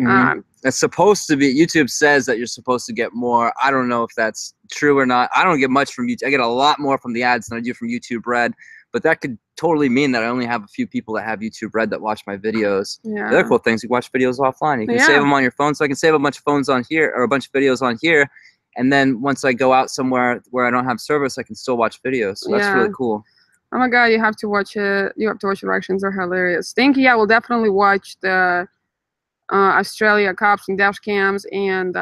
It's supposed to be. YouTube says that you're supposed to get more. I don't know if that's true or not. I don't get much from YouTube. I get a lot more from the ads than I do from YouTube Red, but that could totally mean that I only have a few people that have YouTube Red that watch my videos. Yeah. The other cool things, you watch videos offline. You can save them on your phone, so I can save a bunch of phones on here, or a bunch of videos on here, and then once I go out somewhere where I don't have service, I can still watch videos. So that's really cool. Oh my God, you have to watch it. You have to watch the reactions. They're hilarious. Thank you. I will definitely watch the Australia cops and dash cams and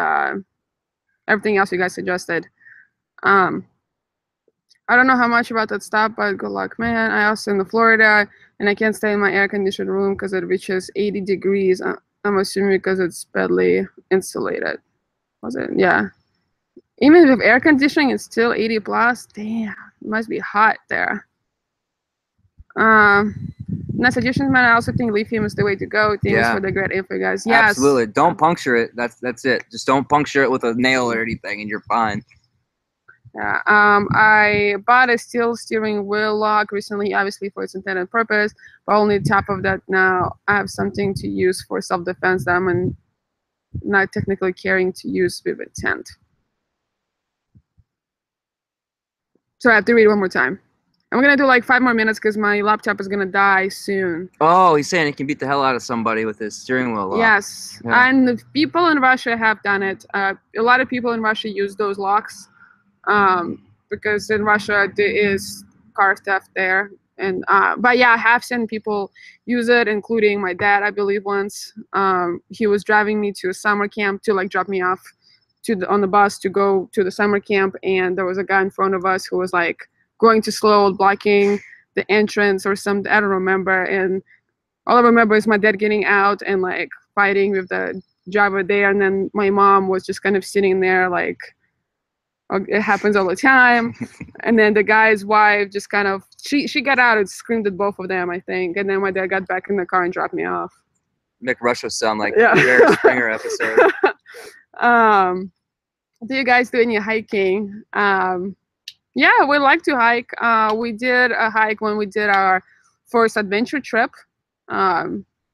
everything else you guys suggested. I don't know how much about that stuff, but good luck, man. I also in Florida, and I can't stay in my air-conditioned room because it reaches 80 degrees. I'm assuming because it's badly insulated. Was it? Yeah. Even with air conditioning, it's still 80 plus. Damn, it must be hot there. Nice suggestions, man. I also think lithium is the way to go. Thanks for the great info, guys. Yes. Absolutely. Don't puncture it. That's it. Just don't puncture it with a nail or anything, and you're fine. Yeah. I bought a steel steering wheel lock recently, obviously for its intended purpose, but only top of that now I have something to use for self-defense that I'm not technically caring to use with intent. So I have to read it one more time. I'm gonna do like 5 more minutes because my laptop is gonna die soon. Oh, he's saying he can beat the hell out of somebody with his steering wheel lock. Yes, and the people in Russia have done it. A lot of people in Russia use those locks because in Russia there is car theft there. And but yeah, I have seen people use it, including my dad, I believe once. He was driving me to a summer camp to like drop me off on the bus to go to the summer camp, and there was a guy in front of us who was like going too slow, blocking the entrance or something. I don't remember. And all I remember is my dad getting out and like fighting with the driver there. And then my mom was just kind of sitting there like, it happens all the time. And then the guy's wife just kind of, she got out and screamed at both of them, I think. And then my dad got back in the car and dropped me off. Make Russia sound like a Jerry Springer episode. Do you guys do any hiking? Yeah, we like to hike. We did a hike when we did our first adventure trip. Yeah,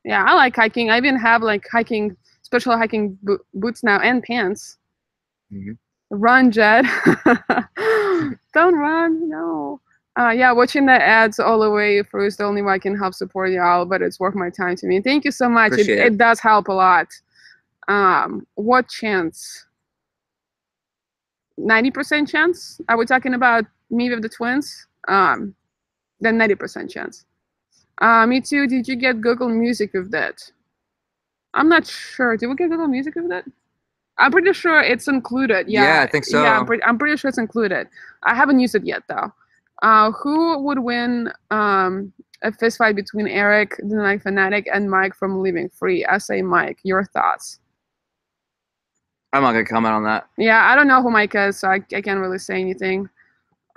I like hiking. I even have like special hiking boots now and pants. Run, Jed. Don't run, no. Yeah, watching the ads all the way through is the only way I can help support y'all, but it's worth my time to me. Thank you so much. It does help a lot. What chance? 90% chance? Are we talking about me with the twins? Then 90% chance. Me too. Did you get Google Music with that? I'm not sure. Did we get Google Music with that? I'm pretty sure it's included. Yeah, I think so. Yeah, I'm pretty sure it's included. I haven't used it yet though. Who would win a fist fight between Eric, the Night Fanatic, and Mike from Living Free? I say Mike. Your thoughts? I'm not gonna comment on that. Yeah, I don't know who Mike is, so I can't really say anything.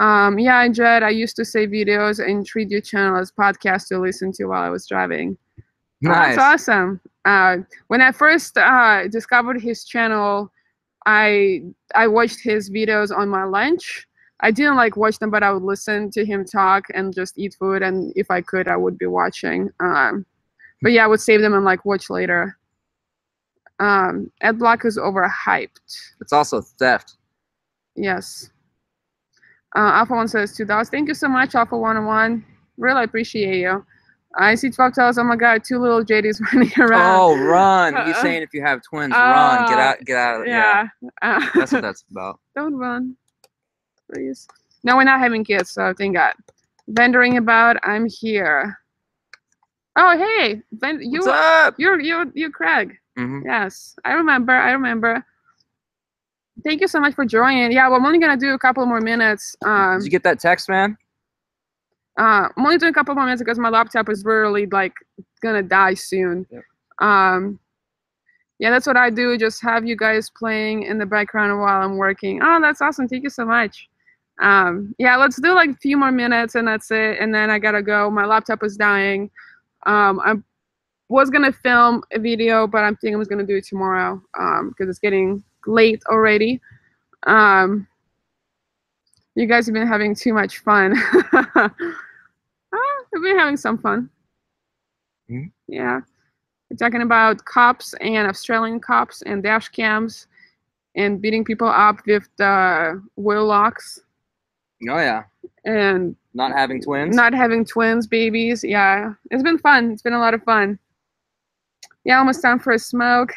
Yeah, Jed, I used to save videos and treat your channel as podcast to listen to while I was driving. Nice. That's awesome. When I first discovered his channel, I watched his videos on my lunch. I didn't like watch them, but I would listen to him talk and just eat food. And if I could, I would be watching. But yeah, I would save them and like watch later. Ad block is overhyped. It's also theft. Yes. Alpha One says $2. Thank you so much, Alpha 101. Really appreciate you. I see 12 tells, oh my God, 2 little JDs running around. Oh, run. He's saying if you have twins, run. Get out of it. Yeah. That's what that's about. Don't run, please. No, we're not having kids, so thank God. Vendoring about, I'm here. Oh, hey, What's up? You're Craig. Mm-hmm. Yes, I remember. Thank you so much for joining. Yeah, well, I'm only gonna do a couple more minutes. Did you get that text, man? I'm only doing a couple more minutes because my laptop is literally like gonna die soon. Yep. Yeah, that's what I do. Just have you guys playing in the background while I'm working. Oh, that's awesome. Thank you so much. Yeah, let's do like a few more minutes and that's it. And then I gotta go. My laptop is dying. I was gonna film a video, but I'm thinking I was gonna do it tomorrow because it's getting late already. You guys have been having too much fun. I've been having some fun. Mm-hmm. Yeah. We're talking about cops and Australian cops and dash cams and beating people up with the wheel locks. Oh, yeah. And not having twins? Not having twins, babies. Yeah. It's been fun. It's been a lot of fun. Yeah, almost time for a smoke.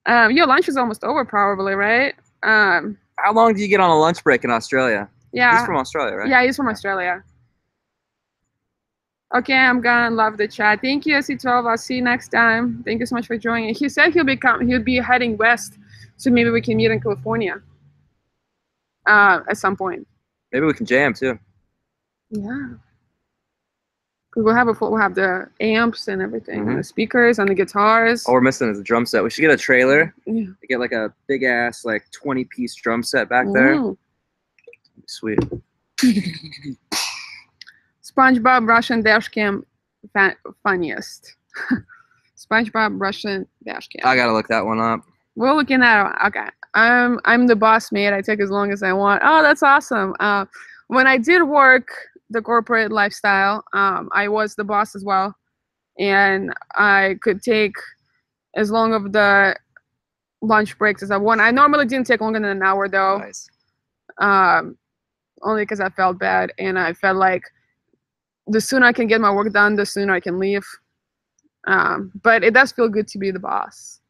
Your lunch is almost over probably, right? How long do you get on a lunch break in Australia? Yeah. He's from Australia, right? Yeah, he's from Australia. Okay, I'm gonna love the chat. Thank you, SC12. I'll see you next time. Thank you so much for joining. He said he'll be heading west, so maybe we can meet in California at some point. Maybe we can jam too. Yeah. We'll have the amps and everything, and the speakers and the guitars. All we're missing is a drum set. We should get a trailer. Yeah. Get like a big ass 20-piece drum set back there. Sweet. SpongeBob Russian dash cam funniest. SpongeBob Russian dash cam. I gotta look that one up. We're looking at it. Okay. I'm the boss mate. I take as long as I want. Oh, that's awesome. When I did work the corporate lifestyle, I was the boss as well, and I could take as long of the lunch breaks as I want. I normally didn't take longer than an hour though. Nice. Only because I felt bad and I felt like the sooner I can get my work done, the sooner I can leave. But it does feel good to be the boss.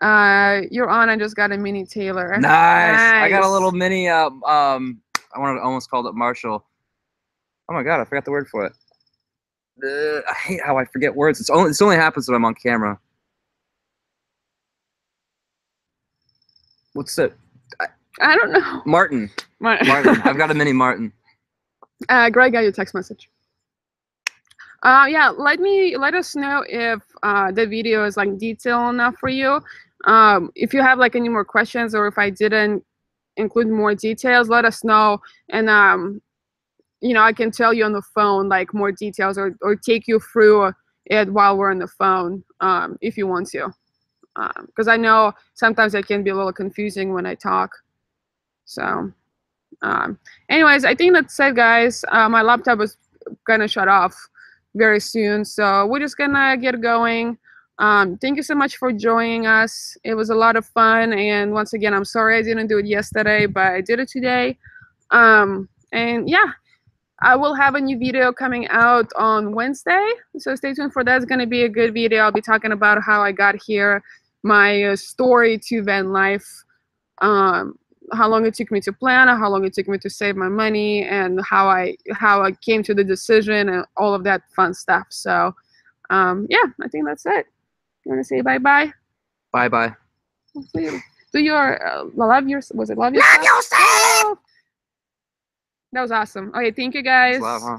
You're on. I just got a mini Taylor. Nice. I got a little mini. I wanted to almost call it Marshall. Oh my god, I forgot the word for it. I hate how I forget words. It only happens when I'm on camera. What's it? I don't know. Martin. Martin. I've got a mini Martin. Greg got your text message. Yeah, let us know if the video is like detailed enough for you. If you have like any more questions or if I didn't include more details, let us know, and you know, I can tell you on the phone like more details or take you through it while we're on the phone if you want to, because I know sometimes it can be a little confusing when I talk. So anyways, I think that's it, guys. My laptop is gonna shut off very soon, so we're just gonna get going. Thank you so much for joining us. It was a lot of fun, and once again, I'm sorry I didn't do it yesterday, but I did it today. And yeah, I will have a new video coming out on Wednesday, so stay tuned for that. It's going to be a good video. I'll be talking about how I got here, my story to van life, how long it took me to plan, how long it took me to save my money, and how I came to the decision and all of that fun stuff. So yeah, I think that's it. You want to say bye-bye? Bye-bye. Do your love yourself. Was it love yourself? Love yourself! That was awesome. Okay, thank you guys. Love, huh?